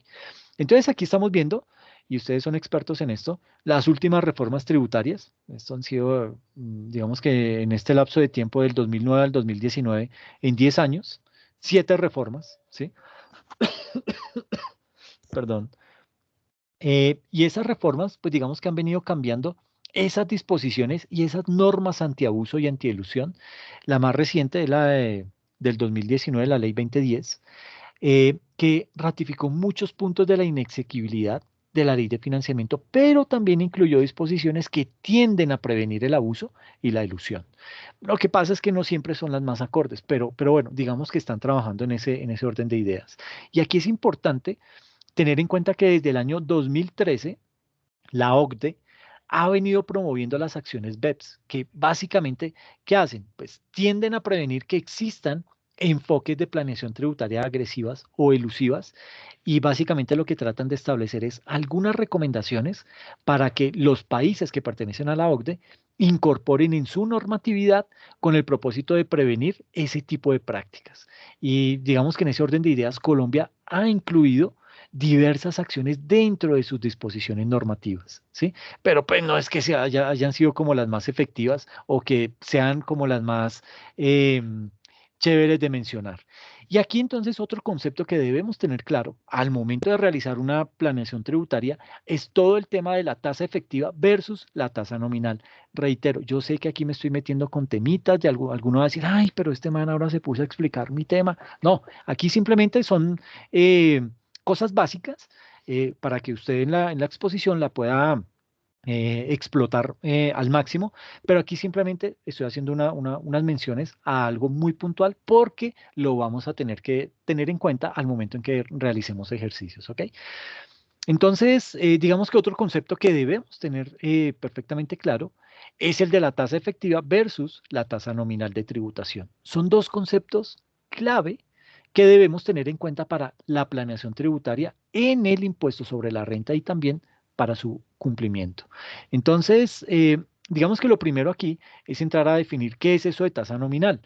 Entonces aquí estamos viendo, y ustedes son expertos en esto, las últimas reformas tributarias. Esto han sido, digamos que en este lapso de tiempo del 2009 al 2019, en 10 años, 7 reformas, ¿sí? Perdón. Y esas reformas, pues digamos que han venido cambiando esas disposiciones y esas normas antiabuso y antielusión. La más reciente es del 2019, la Ley 2010, que ratificó muchos puntos de la inexequibilidad de la ley de financiamiento, pero también incluyó disposiciones que tienden a prevenir el abuso y la ilusión. Lo que pasa es que no siempre son las más acordes, pero bueno, digamos que están trabajando en ese orden de ideas. Y aquí es importante tener en cuenta que desde el año 2013, la OCDE ha venido promoviendo las acciones BEPS, que básicamente, ¿qué hacen? Pues tienden a prevenir que existan enfoques de planeación tributaria agresivas o elusivas y básicamente lo que tratan de establecer es algunas recomendaciones para que los países que pertenecen a la OCDE incorporen en su normatividad con el propósito de prevenir ese tipo de prácticas. Y digamos que en ese orden de ideas, Colombia ha incluido diversas acciones dentro de sus disposiciones normativas, ¿sí? Pero pues no es que hayan sido como las más efectivas o que sean como las más chéveres de mencionar. Y aquí entonces otro concepto que debemos tener claro al momento de realizar una planeación tributaria es todo el tema de la tasa efectiva versus la tasa nominal. Reitero, yo sé que aquí me estoy metiendo con temitas de alguno va a decir, ay, pero este man ahora se puso a explicar mi tema. No, aquí simplemente son cosas básicas para que usted en la exposición la pueda explotar al máximo, pero aquí simplemente estoy haciendo unas menciones a algo muy puntual porque lo vamos a tener que tener en cuenta al momento en que realicemos ejercicios, ¿ok? Entonces, digamos que otro concepto que debemos tener perfectamente claro es el de la tasa efectiva versus la tasa nominal de tributación. Son dos conceptos clave que debemos tener en cuenta para la planeación tributaria en el impuesto sobre la renta y también para su cumplimiento. Entonces, digamos que lo primero aquí es entrar a definir qué es eso de tasa nominal.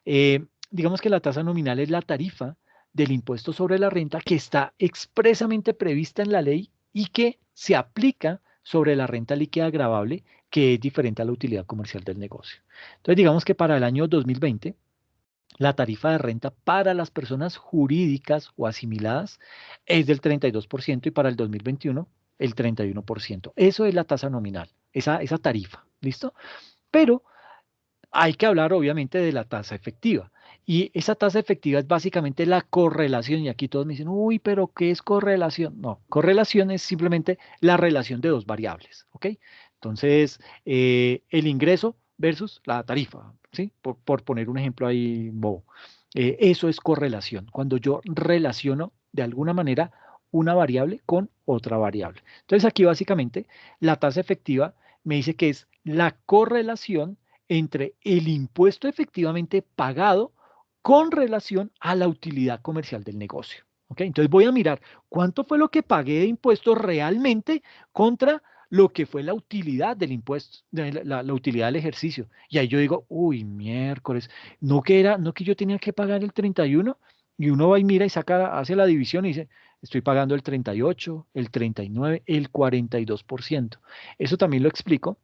Digamos que la tasa nominal es la tarifa del impuesto sobre la renta que está expresamente prevista en la ley y que se aplica sobre la renta líquida gravable, que es diferente a la utilidad comercial del negocio. Entonces, digamos que para el año 2020, la tarifa de renta para las personas jurídicas o asimiladas es del 32% y para el 2021 el 31%. Eso es la tasa nominal, esa tarifa, ¿listo? Pero hay que hablar obviamente de la tasa efectiva. Y esa tasa efectiva es básicamente la correlación. Y aquí todos me dicen, uy, pero ¿qué es correlación? No, correlación es simplemente la relación de dos variables, ¿ok? Entonces, el ingreso versus la tarifa, ¿sí? Por poner un ejemplo ahí, bobo. Eso es correlación, cuando yo relaciono de alguna manera una variable con otra variable. Entonces, aquí básicamente la tasa efectiva me dice que es la correlación entre el impuesto efectivamente pagado con relación a la utilidad comercial del negocio. ¿Ok? Entonces voy a mirar cuánto fue lo que pagué de impuestos realmente contra lo que fue la utilidad del impuesto, la utilidad del ejercicio. Y ahí yo digo, uy, miércoles, no que yo tenía que pagar el 31 y uno va y mira y hace la división y dice, estoy pagando el 38, el 39, el 42%. Eso también lo explico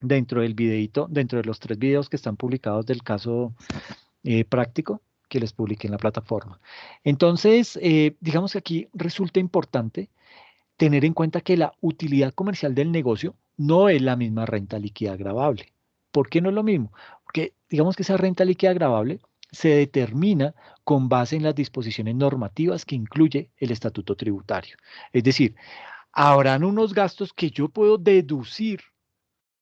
dentro del videito, dentro de los 3 videos que están publicados del caso práctico que les publiqué en la plataforma. Entonces, digamos que aquí resulta importante tener en cuenta que la utilidad comercial del negocio no es la misma renta líquida gravable. ¿Por qué no es lo mismo? Porque digamos que esa renta líquida gravable se determina con base en las disposiciones normativas que incluye el estatuto tributario. Es decir, habrán unos gastos que yo puedo deducir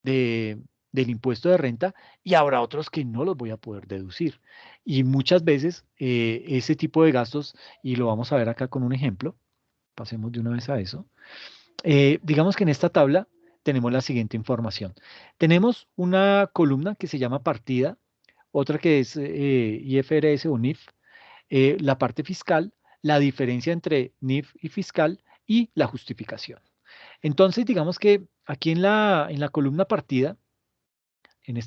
de, del impuesto de renta y habrá otros que no los voy a poder deducir. Y muchas veces ese tipo de gastos, y lo vamos a ver acá con un ejemplo, pasemos de una vez a eso. Digamos que en esta tabla tenemos la siguiente información. Tenemos una columna que se llama partida, otra que es IFRS o NIF, la parte fiscal, la diferencia entre NIF y fiscal y la justificación. Entonces, digamos que aquí en la columna partida, en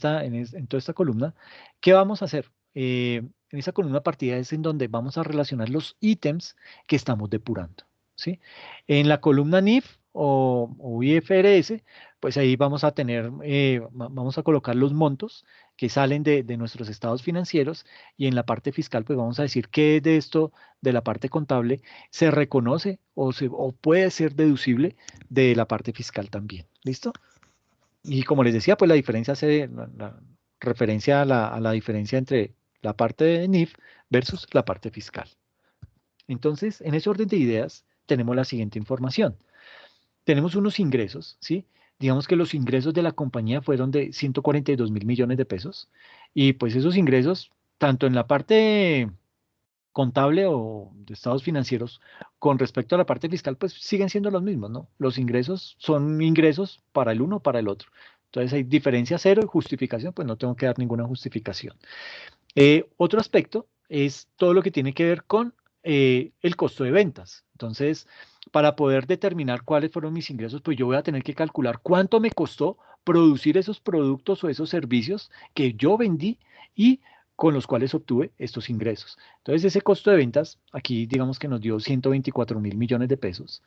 toda esta columna, ¿qué vamos a hacer? En esa columna partida es en donde vamos a relacionar los ítems que estamos depurando, ¿sí? En la columna NIF o IFRS, pues ahí vamos a tener, vamos a colocar los montos que salen de nuestros estados financieros y en la parte fiscal, pues vamos a decir qué de esto, de la parte contable, se reconoce o puede ser deducible de la parte fiscal también. ¿Listo? Y como les decía, pues la diferencia hace la referencia a la diferencia entre la parte de NIF versus la parte fiscal. Entonces, en ese orden de ideas, tenemos la siguiente información. Tenemos unos ingresos, ¿sí? Digamos que los ingresos de la compañía fueron de 142.000 millones de pesos. Y pues esos ingresos, tanto en la parte contable o de estados financieros, con respecto a la parte fiscal, pues siguen siendo los mismos, ¿no? Los ingresos son ingresos para el uno o para el otro. Entonces hay diferencia cero y justificación, pues no tengo que dar ninguna justificación. Otro aspecto es todo lo que tiene que ver con el costo de ventas. Entonces, para poder determinar cuáles fueron mis ingresos, pues yo voy a tener que calcular cuánto me costó producir esos productos o esos servicios que yo vendí y con los cuales obtuve estos ingresos. Entonces, ese costo de ventas, aquí digamos que nos dio 124.000 millones de pesos.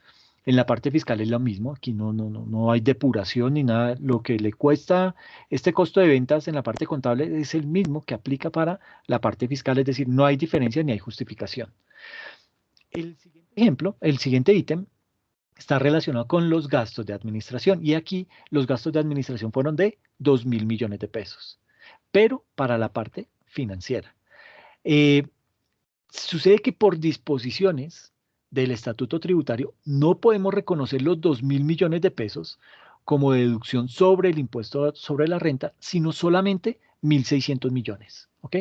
En la parte fiscal es lo mismo, aquí no hay depuración ni nada. Lo que le cuesta este costo de ventas en la parte contable es el mismo que aplica para la parte fiscal, es decir, no hay diferencia ni hay justificación. El siguiente ejemplo, el siguiente ítem, está relacionado con los gastos de administración y aquí los gastos de administración fueron de 2.000 millones de pesos, pero para la parte financiera. Sucede que por disposiciones del estatuto tributario no podemos reconocer los 2.000 millones de pesos como deducción sobre el impuesto sobre la renta, sino solamente 1.600 millones. ¿Ok?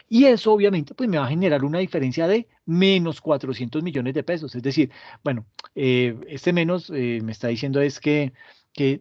Y eso obviamente pues me va a generar una diferencia de menos 400 millones de pesos. Es decir, bueno, este menos me está diciendo es que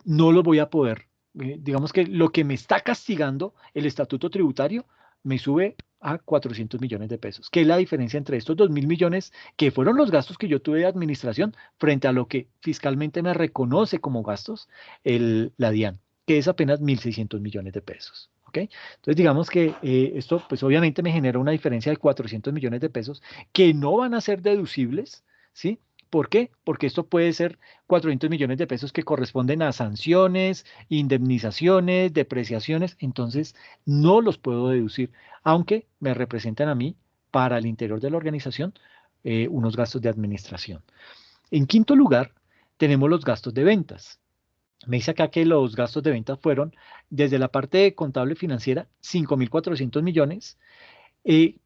no lo voy a poder. Digamos que lo que me está castigando el estatuto tributario me sube a 400 millones de pesos. ¿Qué es la diferencia entre estos 2.000 millones que fueron los gastos que yo tuve de administración frente a lo que fiscalmente me reconoce como gastos la DIAN, que es apenas 1.600 millones de pesos? ¿Ok? Entonces digamos que esto pues obviamente me genera una diferencia de 400 millones de pesos que no van a ser deducibles, ¿sí? ¿Por qué? Porque esto puede ser 400 millones de pesos que corresponden a sanciones, indemnizaciones, depreciaciones, entonces no los puedo deducir, aunque me representan a mí para el interior de la organización unos gastos de administración. En quinto lugar, tenemos los gastos de ventas. Me dice acá que los gastos de ventas fueron, desde la parte contable financiera, 5.400 millones,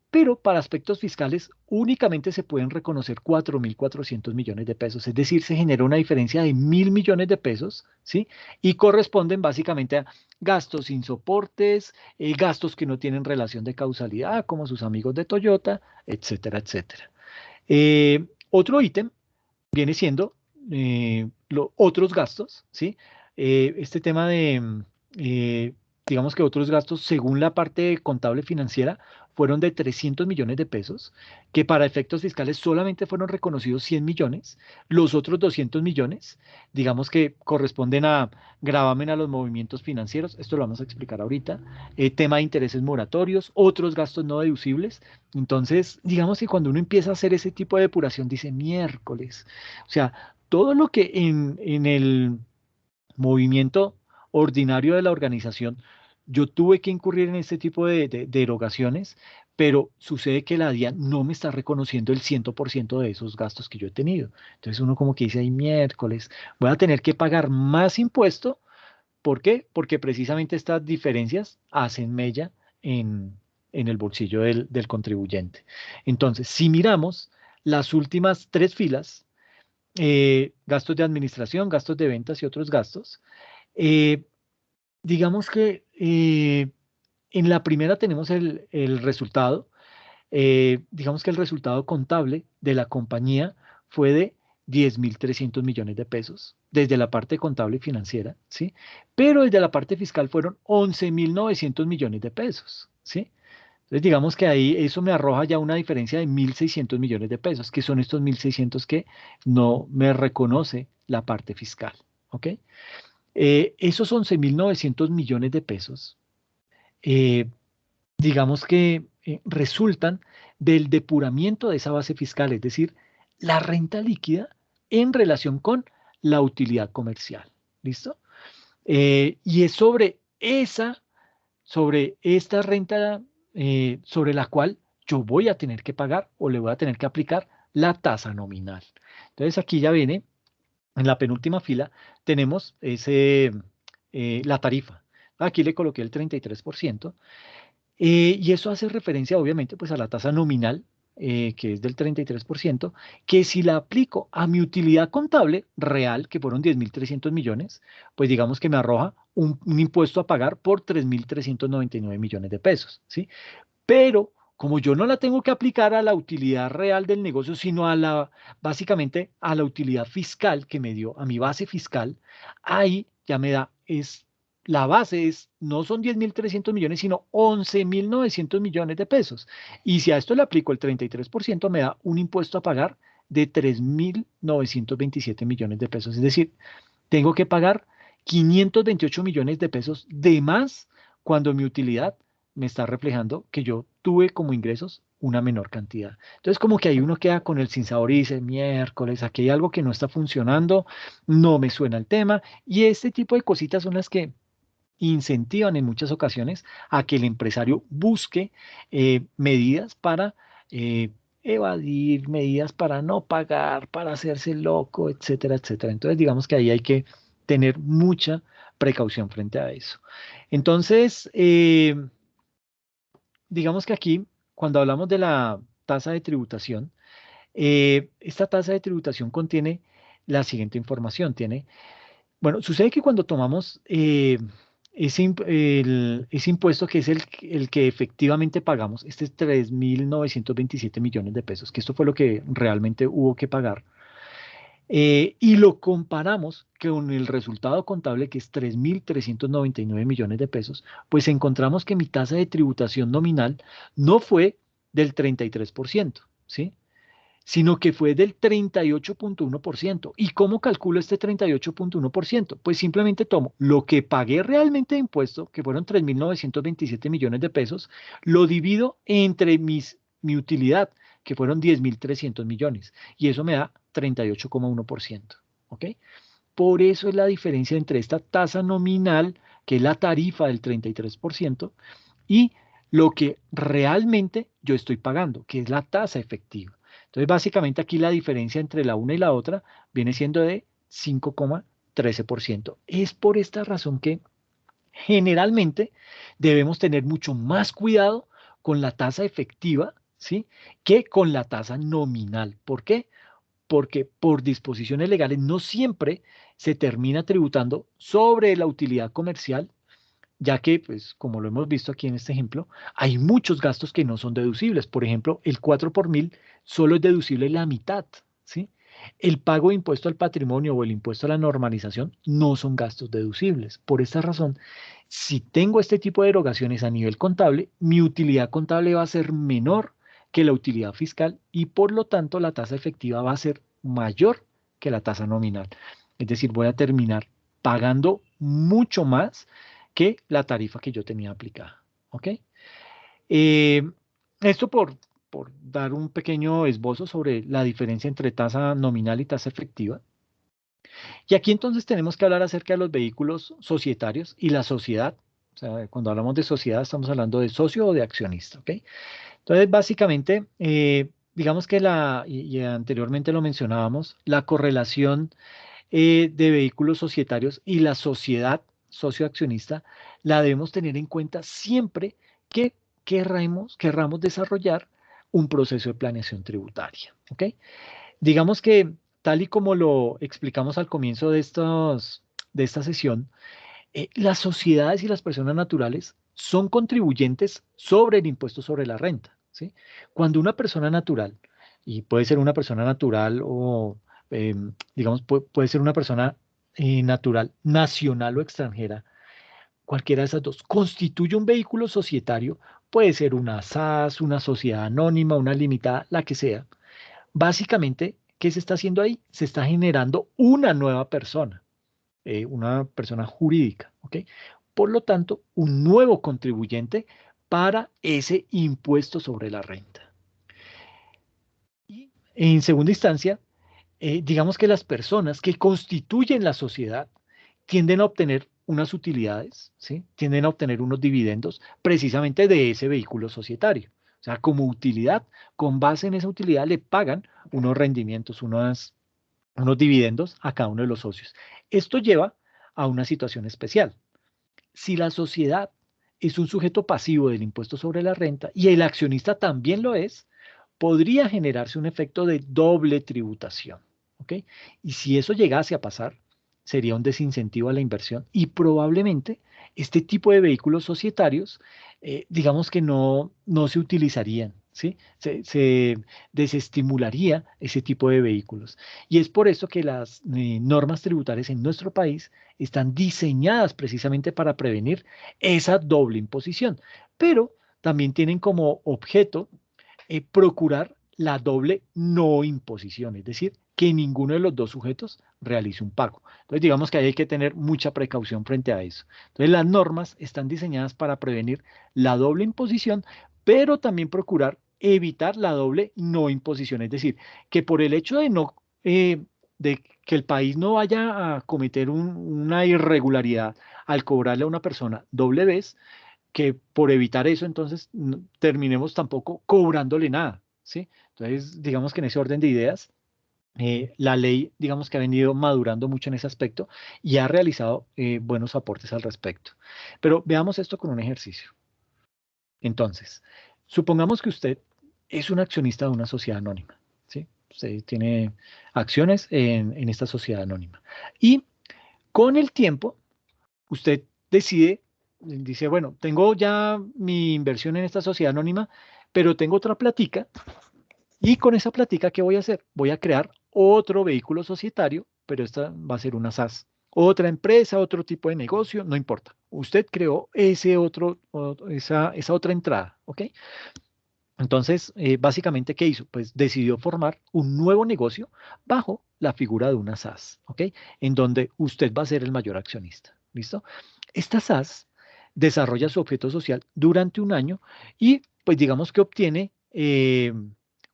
pero para aspectos fiscales únicamente se pueden reconocer 4.400 millones de pesos, es decir, se genera una diferencia de 1.000 millones de pesos, ¿sí? Y corresponden básicamente a gastos sin soportes, gastos que no tienen relación de causalidad, como sus amigos de Toyota, etcétera, etcétera. Otro ítem viene siendo otros gastos, ¿sí? Este tema de, digamos que otros gastos, según la parte contable financiera, fueron de 300 millones de pesos, que para efectos fiscales solamente fueron reconocidos 100 millones, los otros 200 millones, digamos que corresponden a gravamen a los movimientos financieros, esto lo vamos a explicar ahorita, tema de intereses moratorios, otros gastos no deducibles. Entonces, digamos que cuando uno empieza a hacer ese tipo de depuración, dice miércoles, o sea, todo lo que en el movimiento ordinario de la organización, yo tuve que incurrir en este tipo de erogaciones, pero sucede que la DIAN no me está reconociendo el 100% de esos gastos que yo he tenido. Entonces uno como que dice, ay, miércoles, voy a tener que pagar más impuesto. ¿Por qué? Porque precisamente estas diferencias hacen mella en el bolsillo del contribuyente. Entonces, si miramos las últimas tres filas, gastos de administración, gastos de ventas y otros gastos, digamos que en la primera tenemos el resultado, digamos que el resultado contable de la compañía fue de 10.300 millones de pesos, desde la parte contable y financiera, ¿sí? Pero desde la parte fiscal fueron 11.900 millones de pesos, ¿sí? Entonces digamos que ahí eso me arroja ya una diferencia de 1.600 millones de pesos, que son estos 1.600 que no me reconoce la parte fiscal, ¿ok? Esos 11.900 millones de pesos, digamos que resultan del depuramiento de esa base fiscal, es decir, la renta líquida en relación con la utilidad comercial. ¿Listo? Y es sobre esta renta sobre la cual yo voy a tener que pagar o le voy a tener que aplicar la tasa nominal. Entonces aquí ya viene, en la penúltima fila, tenemos la tarifa. Aquí le coloqué el 33%. Y eso hace referencia, obviamente, pues a la tasa nominal, que es del 33%, que si la aplico a mi utilidad contable real, que fueron 10.300 millones, pues digamos que me arroja un impuesto a pagar por 3.399 millones de pesos, ¿sí? Pero como yo no la tengo que aplicar a la utilidad real del negocio, sino básicamente a la utilidad fiscal que me dio, a mi base fiscal, ahí ya me da, la base no son 10.300 millones, sino 11.900 millones de pesos. Y si a esto le aplico el 33%, me da un impuesto a pagar de 3.927 millones de pesos. Es decir, tengo que pagar 528 millones de pesos de más cuando mi utilidad me está reflejando que yo tuve como ingresos una menor cantidad. Entonces, como que ahí uno queda con el sinsabor y dice, miércoles, aquí hay algo que no está funcionando, no me suena el tema, y este tipo de cositas son las que incentivan en muchas ocasiones a que el empresario busque medidas para evadir, medidas para no pagar, para hacerse loco, etcétera, etcétera. Entonces, digamos que ahí hay que tener mucha precaución frente a eso. Entonces, digamos que aquí, cuando hablamos de la tasa de tributación, esta tasa de tributación contiene la siguiente información. Bueno, sucede que cuando tomamos ese impuesto que es el que efectivamente pagamos, este es 3.927 millones de pesos, que esto fue lo que realmente hubo que pagar, y lo comparamos con el resultado contable, que es 3.399 millones de pesos, pues encontramos que mi tasa de tributación nominal no fue del 33%, ¿sí? Sino que fue del 38.1%. ¿Y cómo calculo este 38.1%? Pues simplemente tomo lo que pagué realmente de impuesto, que fueron 3.927 millones de pesos, lo divido entre mi utilidad, que fueron 10.300 millones, y eso me da 38,1%. ¿Ok? Por eso es la diferencia entre esta tasa nominal, que es la tarifa del 33%, y lo que realmente yo estoy pagando, que es la tasa efectiva. Entonces, básicamente aquí la diferencia entre la una y la otra viene siendo de 5,13%. Es por esta razón que generalmente debemos tener mucho más cuidado con la tasa efectiva, ¿sí?, que con la tasa nominal. ¿Por qué? Porque por disposiciones legales no siempre se termina tributando sobre la utilidad comercial, ya que, pues, como lo hemos visto aquí en este ejemplo, hay muchos gastos que no son deducibles. Por ejemplo, el 4 por mil solo es deducible la mitad, ¿sí? El pago de impuesto al patrimonio o el impuesto a la normalización no son gastos deducibles. Por esta razón, si tengo este tipo de erogaciones a nivel contable, mi utilidad contable va a ser menor que la utilidad fiscal y por lo tanto la tasa efectiva va a ser mayor que la tasa nominal. Es decir, voy a terminar pagando mucho más que la tarifa que yo tenía aplicada. ¿Ok? Esto por dar un pequeño esbozo sobre la diferencia entre tasa nominal y tasa efectiva. Y aquí entonces tenemos que hablar acerca de los vehículos societarios y la sociedad. O sea, cuando hablamos de sociedad estamos hablando de socio o de accionista. ¿Ok? Entonces, básicamente, digamos que y anteriormente lo mencionábamos, la correlación de vehículos societarios y la sociedad socioaccionista la debemos tener en cuenta siempre que querramos desarrollar un proceso de planeación tributaria. ¿Ok? Digamos que tal y como lo explicamos al comienzo de esta sesión, las sociedades y las personas naturales son contribuyentes sobre el impuesto sobre la renta, ¿sí? Cuando una persona natural, y puede ser una persona natural o, digamos, puede ser una persona natural, nacional o extranjera, cualquiera de esas dos, constituye un vehículo societario, puede ser una SAS, una sociedad anónima, una limitada, la que sea. Básicamente, ¿qué se está haciendo ahí? Se está generando una persona jurídica, ¿ok? Por lo tanto, un nuevo contribuyente para ese impuesto sobre la renta. Y en segunda instancia, digamos que las personas que constituyen la sociedad tienden a obtener unas utilidades, ¿sí? Tienden a obtener unos dividendos precisamente de ese vehículo societario. O sea, como utilidad, con base en esa utilidad le pagan unos rendimientos, unos dividendos a cada uno de los socios. Esto lleva a una situación especial. Si la sociedad es un sujeto pasivo del impuesto sobre la renta y el accionista también lo es, podría generarse un efecto de doble tributación. ¿Ok? Y si eso llegase a pasar, sería un desincentivo a la inversión y probablemente este tipo de vehículos societarios, digamos que no se utilizarían, ¿sí? Se desestimularía ese tipo de vehículos. Y es por eso que las normas tributarias en nuestro país están diseñadas precisamente para prevenir esa doble imposición, pero también tienen como objeto procurar la doble no imposición, es decir, que ninguno de los dos sujetos realice un pago. Entonces, digamos que ahí hay que tener mucha precaución frente a eso. Entonces, las normas están diseñadas para prevenir la doble imposición, pero también procurar evitar la doble no imposición. Es decir, que por el hecho de no, de que el país no vaya a cometer una irregularidad al cobrarle a una persona doble vez, que por evitar eso, entonces terminemos tampoco cobrándole nada, ¿sí? Entonces, digamos que en ese orden de ideas, la ley, digamos que ha venido madurando mucho en ese aspecto y ha realizado buenos aportes al respecto. Pero veamos esto con un ejercicio. Entonces, supongamos que usted es un accionista de una sociedad anónima, ¿sí? Usted tiene acciones en esta sociedad anónima. Y con el tiempo, usted decide, dice, bueno, tengo ya mi inversión en esta sociedad anónima, pero tengo otra platica, y con esa platica, ¿qué voy a hacer? Voy a crear otro vehículo societario, pero esta va a ser una SAS. Otra empresa, otro tipo de negocio, no importa. Usted creó esa otra entrada, ¿ok? Entonces, básicamente, ¿qué hizo? Pues decidió formar un nuevo negocio bajo la figura de una SAS, ¿ok? En donde usted va a ser el mayor accionista, ¿listo? Esta SAS desarrolla su objeto social durante un año y, pues, digamos que obtiene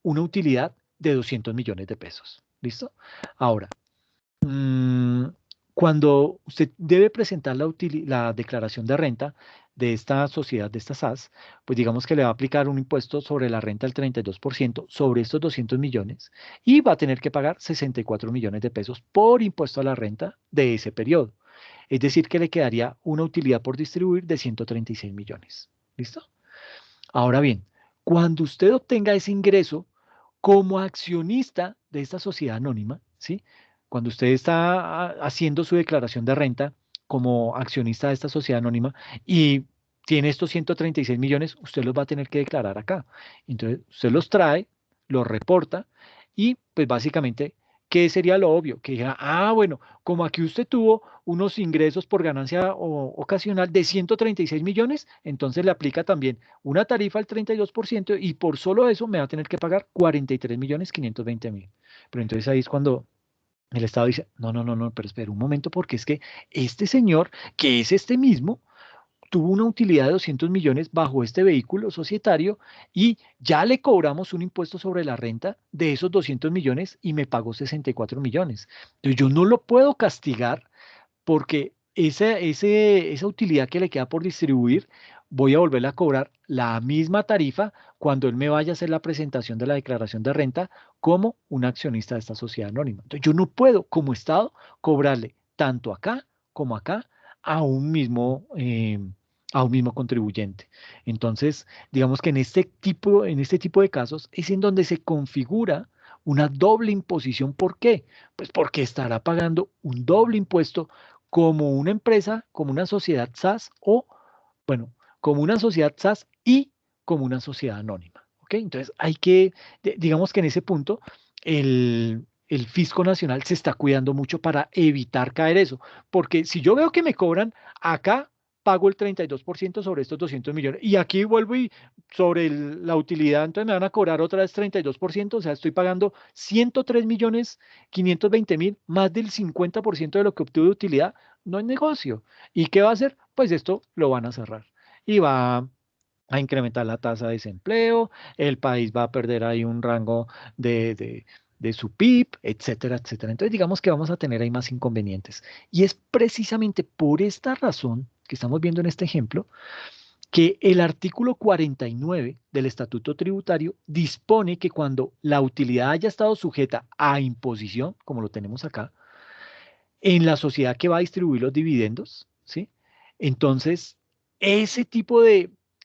una utilidad de 200 millones de pesos, ¿listo? Ahora, cuando usted debe presentar la declaración de renta de esta sociedad, de esta SAS, pues digamos que le va a aplicar un impuesto sobre la renta del 32% sobre estos 200 millones y va a tener que pagar 64 millones de pesos por impuesto a la renta de ese periodo. Es decir, que le quedaría una utilidad por distribuir de 136 millones. ¿Listo? Ahora bien, cuando usted obtenga ese ingreso como accionista de esta sociedad anónima, ¿sí? Cuando usted está haciendo su declaración de renta como accionista de esta sociedad anónima y tiene estos 136 millones, usted los va a tener que declarar acá. Entonces, usted los trae, los reporta y pues básicamente, ¿qué sería lo obvio? Que dijera, bueno, como aquí usted tuvo unos ingresos por ganancia ocasional de 136 millones, entonces le aplica también una tarifa al 32% y por solo eso me va a tener que pagar 43.520.000. Pero entonces ahí es cuando el Estado dice, no, no, no, no, pero espera un momento, porque es que este señor, que es este mismo, tuvo una utilidad de 200 millones bajo este vehículo societario y ya le cobramos un impuesto sobre la renta de esos 200 millones y me pagó 64 millones. Entonces yo no lo puedo castigar porque esa utilidad que le queda por distribuir, voy a volverle a cobrar la misma tarifa cuando él me vaya a hacer la presentación de la declaración de renta como un accionista de esta sociedad anónima. Entonces, yo no puedo, como Estado, cobrarle tanto acá como acá a un mismo contribuyente. Entonces, digamos que en este tipo de casos es en donde se configura una doble imposición. ¿Por qué? Pues porque estará pagando un doble impuesto como una empresa, como una sociedad SAS o, bueno, como una sociedad SAS y como una sociedad anónima. ¿Ok? Entonces digamos que en ese punto, el Fisco Nacional se está cuidando mucho para evitar caer eso. Porque si yo veo que me cobran acá, pago el 32% sobre estos 200 millones. Y aquí vuelvo y sobre la utilidad, entonces me van a cobrar otra vez 32%, o sea, estoy pagando 103.520.000, más del 50% de lo que obtuve de utilidad, no es negocio. ¿Y qué va a hacer? Pues esto lo van a cerrar y va a incrementar la tasa de desempleo, el país va a perder ahí un rango de su PIB, etcétera, etcétera. Entonces, digamos que vamos a tener ahí más inconvenientes. Y es precisamente por esta razón que estamos viendo en este ejemplo, que el artículo 49 del Estatuto Tributario dispone que cuando la utilidad haya estado sujeta a imposición, como lo tenemos acá, en la sociedad que va a distribuir los dividendos, ¿sí? Entonces,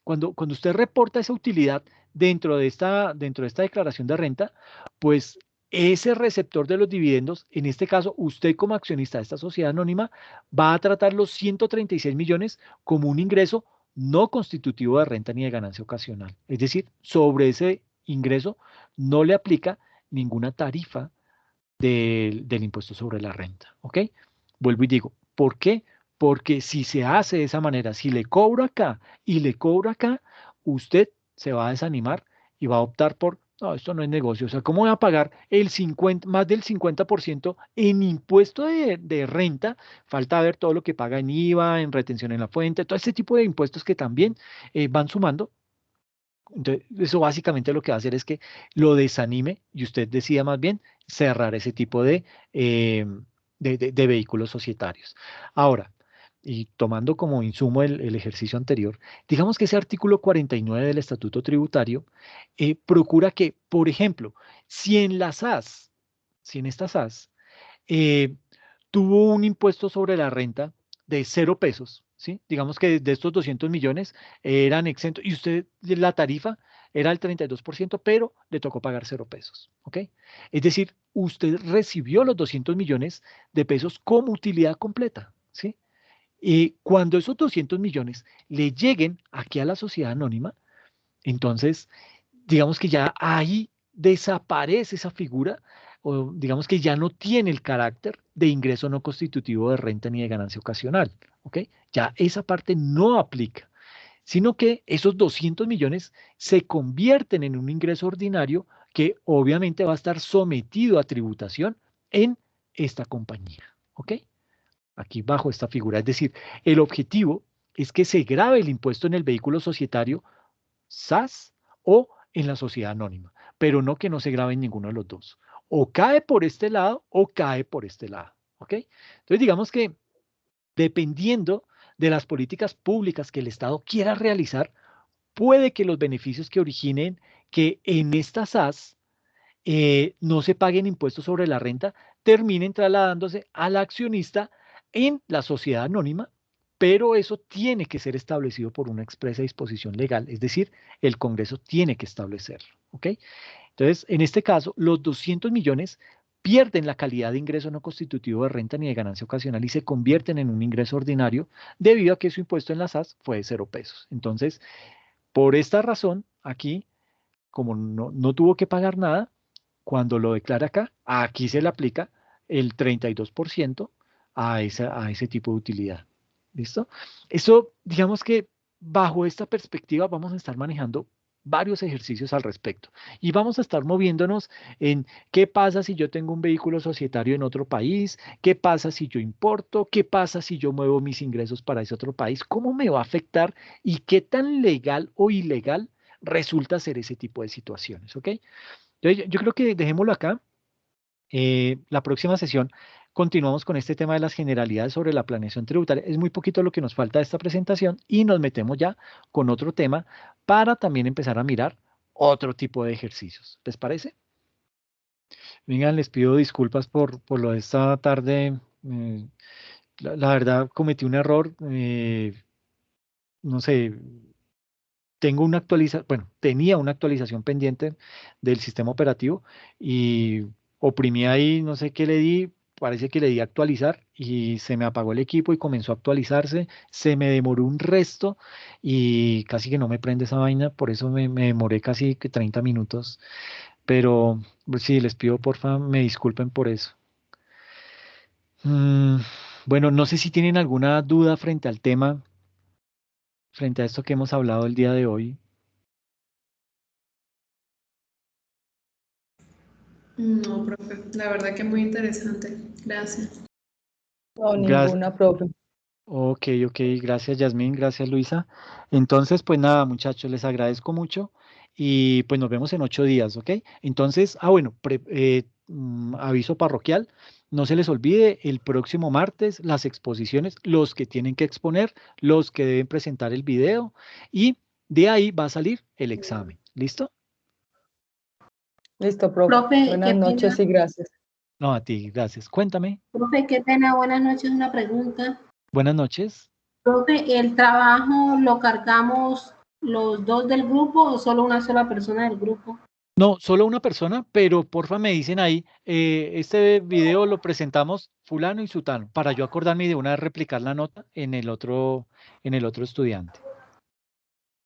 cuando usted reporta esa utilidad dentro de esta declaración de renta, pues ese receptor de los dividendos, en este caso, usted como accionista de esta sociedad anónima, va a tratar los 136 millones como un ingreso no constitutivo de renta ni de ganancia ocasional. Es decir, sobre ese ingreso no le aplica ninguna tarifa del impuesto sobre la renta, ¿ok? Vuelvo y digo, ¿por qué? Porque si se hace de esa manera, si le cobro acá y le cobro acá, usted se va a desanimar y va a optar por No, esto no es negocio. O sea, ¿cómo voy a pagar el 50, más del 50% en impuesto de renta? Falta ver todo lo que paga en IVA, en retención en la fuente, todo este tipo de impuestos que también van sumando. Entonces, eso básicamente lo que va a hacer es que lo desanime y usted decida más bien cerrar ese tipo eh, de vehículos societarios. Ahora, y tomando como insumo el ejercicio anterior, digamos que ese artículo 49 del Estatuto Tributario procura que, por ejemplo, si en las SAS, si en estas SAS eh, tuvo un impuesto sobre la renta de 0 pesos, ¿sí? Digamos que de estos 200 millones eran exentos y usted, la tarifa era el 32%, pero le tocó pagar 0 pesos, ¿ok? Es decir, usted recibió los 200 millones de pesos como utilidad completa, ¿sí? Y cuando esos 200 millones le lleguen aquí a la sociedad anónima, entonces, digamos que ya ahí desaparece esa figura, o digamos que ya no tiene el carácter de ingreso no constitutivo de renta ni de ganancia ocasional, ¿ok? Ya esa parte no aplica, sino que esos 200 millones se convierten en un ingreso ordinario que obviamente va a estar sometido a tributación en esta compañía, ¿ok? Aquí bajo esta figura. Es decir, el objetivo es que se grave el impuesto en el vehículo societario SAS o en la sociedad anónima, pero no que no se grabe en ninguno de los dos. O cae por este lado o cae por este lado. ¿Ok? Entonces, digamos que dependiendo de las políticas públicas que el Estado quiera realizar, puede que los beneficios que originen que en estas SAS no se paguen impuestos sobre la renta, terminen trasladándose al accionista en la sociedad anónima, pero eso tiene que ser establecido por una expresa disposición legal, es decir, el Congreso tiene que establecerlo, ¿ok? Entonces, en este caso, los 200 millones pierden la calidad de ingreso no constitutivo de renta ni de ganancia ocasional y se convierten en un ingreso ordinario debido a que su impuesto en la SAS fue de 0 pesos. Entonces, por esta razón, aquí, como no tuvo que pagar nada, cuando lo declara acá, aquí se le aplica el 32% a ese tipo de utilidad. ¿Listo? Eso, digamos que bajo esta perspectiva vamos a estar manejando varios ejercicios al respecto y vamos a estar moviéndonos en qué pasa si yo tengo un vehículo societario en otro país, qué pasa si yo importo, qué pasa si yo muevo mis ingresos para ese otro país, cómo me va a afectar y qué tan legal o ilegal resulta ser ese tipo de situaciones, ¿ok? Entonces, yo creo que dejémoslo acá. La próxima sesión continuamos con este tema de las generalidades sobre la planeación tributaria. Es muy poquito lo que nos falta de esta presentación y nos metemos ya con otro tema para también empezar a mirar otro tipo de ejercicios. ¿Les parece? Vengan, les pido disculpas por lo de esta tarde. La verdad, cometí un error. No sé, tenía una actualización pendiente del sistema operativo y oprimí ahí, no sé qué le di, parece que le di a actualizar y se me apagó el equipo y comenzó a actualizarse, se me demoró un resto y casi que no me prende esa vaina, por eso me demoré casi que 30 minutos, pero pues, sí, les pido porfa, me disculpen por eso. Mm, bueno, no sé si tienen alguna duda frente al tema, frente a esto que hemos hablado el día de hoy. No, profe, la verdad que muy interesante. Gracias. No, Gracias. ninguna, profe. Ok, gracias Yasmín, gracias Luisa. Entonces, pues nada, muchachos, les agradezco mucho y pues nos vemos en 8 días, ¿ok? Entonces, bueno, aviso parroquial, no se les olvide el próximo martes las exposiciones, los que tienen que exponer, los que deben presentar el video y de ahí va a salir el examen, ¿listo? Listo, profe. Profe, Buenas qué noches pena. y gracias. No, a ti, gracias. Cuéntame. Profe, qué pena. Buenas noches. Una pregunta. Buenas noches. Profe, ¿el trabajo lo cargamos los dos del grupo o solo una sola persona del grupo? No, solo una persona, pero porfa me dicen ahí, este video lo presentamos fulano y sutano, para yo acordarme de una vez replicar la nota en el otro estudiante.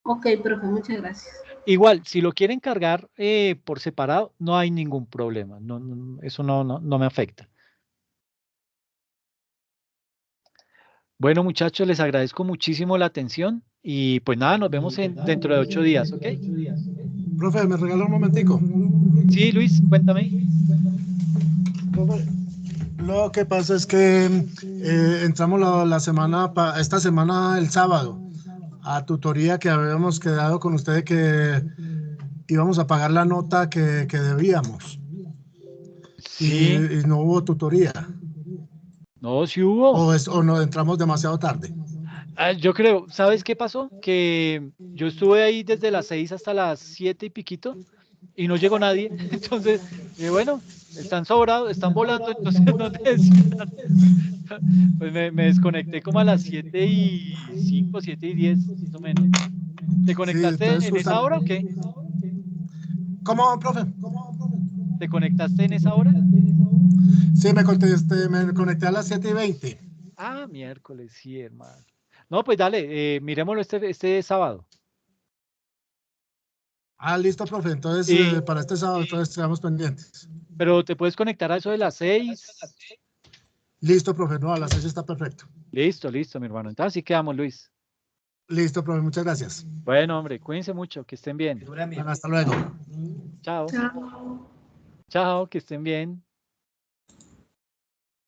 Ok, profe, muchas gracias. Igual, si lo quieren cargar por separado, no hay ningún problema, eso no me afecta. Bueno, muchachos, les agradezco muchísimo la atención y pues nada, nos vemos dentro de 8 días, ¿ok? Profe, ¿me regala un momentico? Sí, Luis, cuéntame. Profe, lo que pasa es que entramos esta semana, el sábado, a tutoría que habíamos quedado con ustedes que íbamos a pagar la nota que debíamos. Sí. Y no hubo tutoría. No, sí hubo. O nos entramos demasiado tarde. Yo creo, ¿sabes qué pasó? Que yo estuve ahí desde las 6 hasta las 7 y piquito y no llegó nadie. Entonces, bueno, están sobrados, están volando, entonces no necesitan. Pues me desconecté como a las 7:05, 7:10, más o menos. ¿Te conectaste entonces, en esa hora o qué? ¿Cómo, profe? ¿Te conectaste en esa hora? Sí, me conecté a las 7:20. Ah, miércoles, sí, hermano. No, pues dale, miremoslo este sábado. Listo, profe. Entonces, Y- para este sábado, entonces estamos pendientes. Pero te puedes conectar a eso de las 6. Listo, profe. No, a las 6 está perfecto. Listo, listo, mi hermano. Entonces así quedamos, Luis. Listo, profe. Muchas gracias. Bueno, hombre, cuídense mucho, que estén bien. Bueno, hasta luego. Chao. Chao. Chao, que estén bien.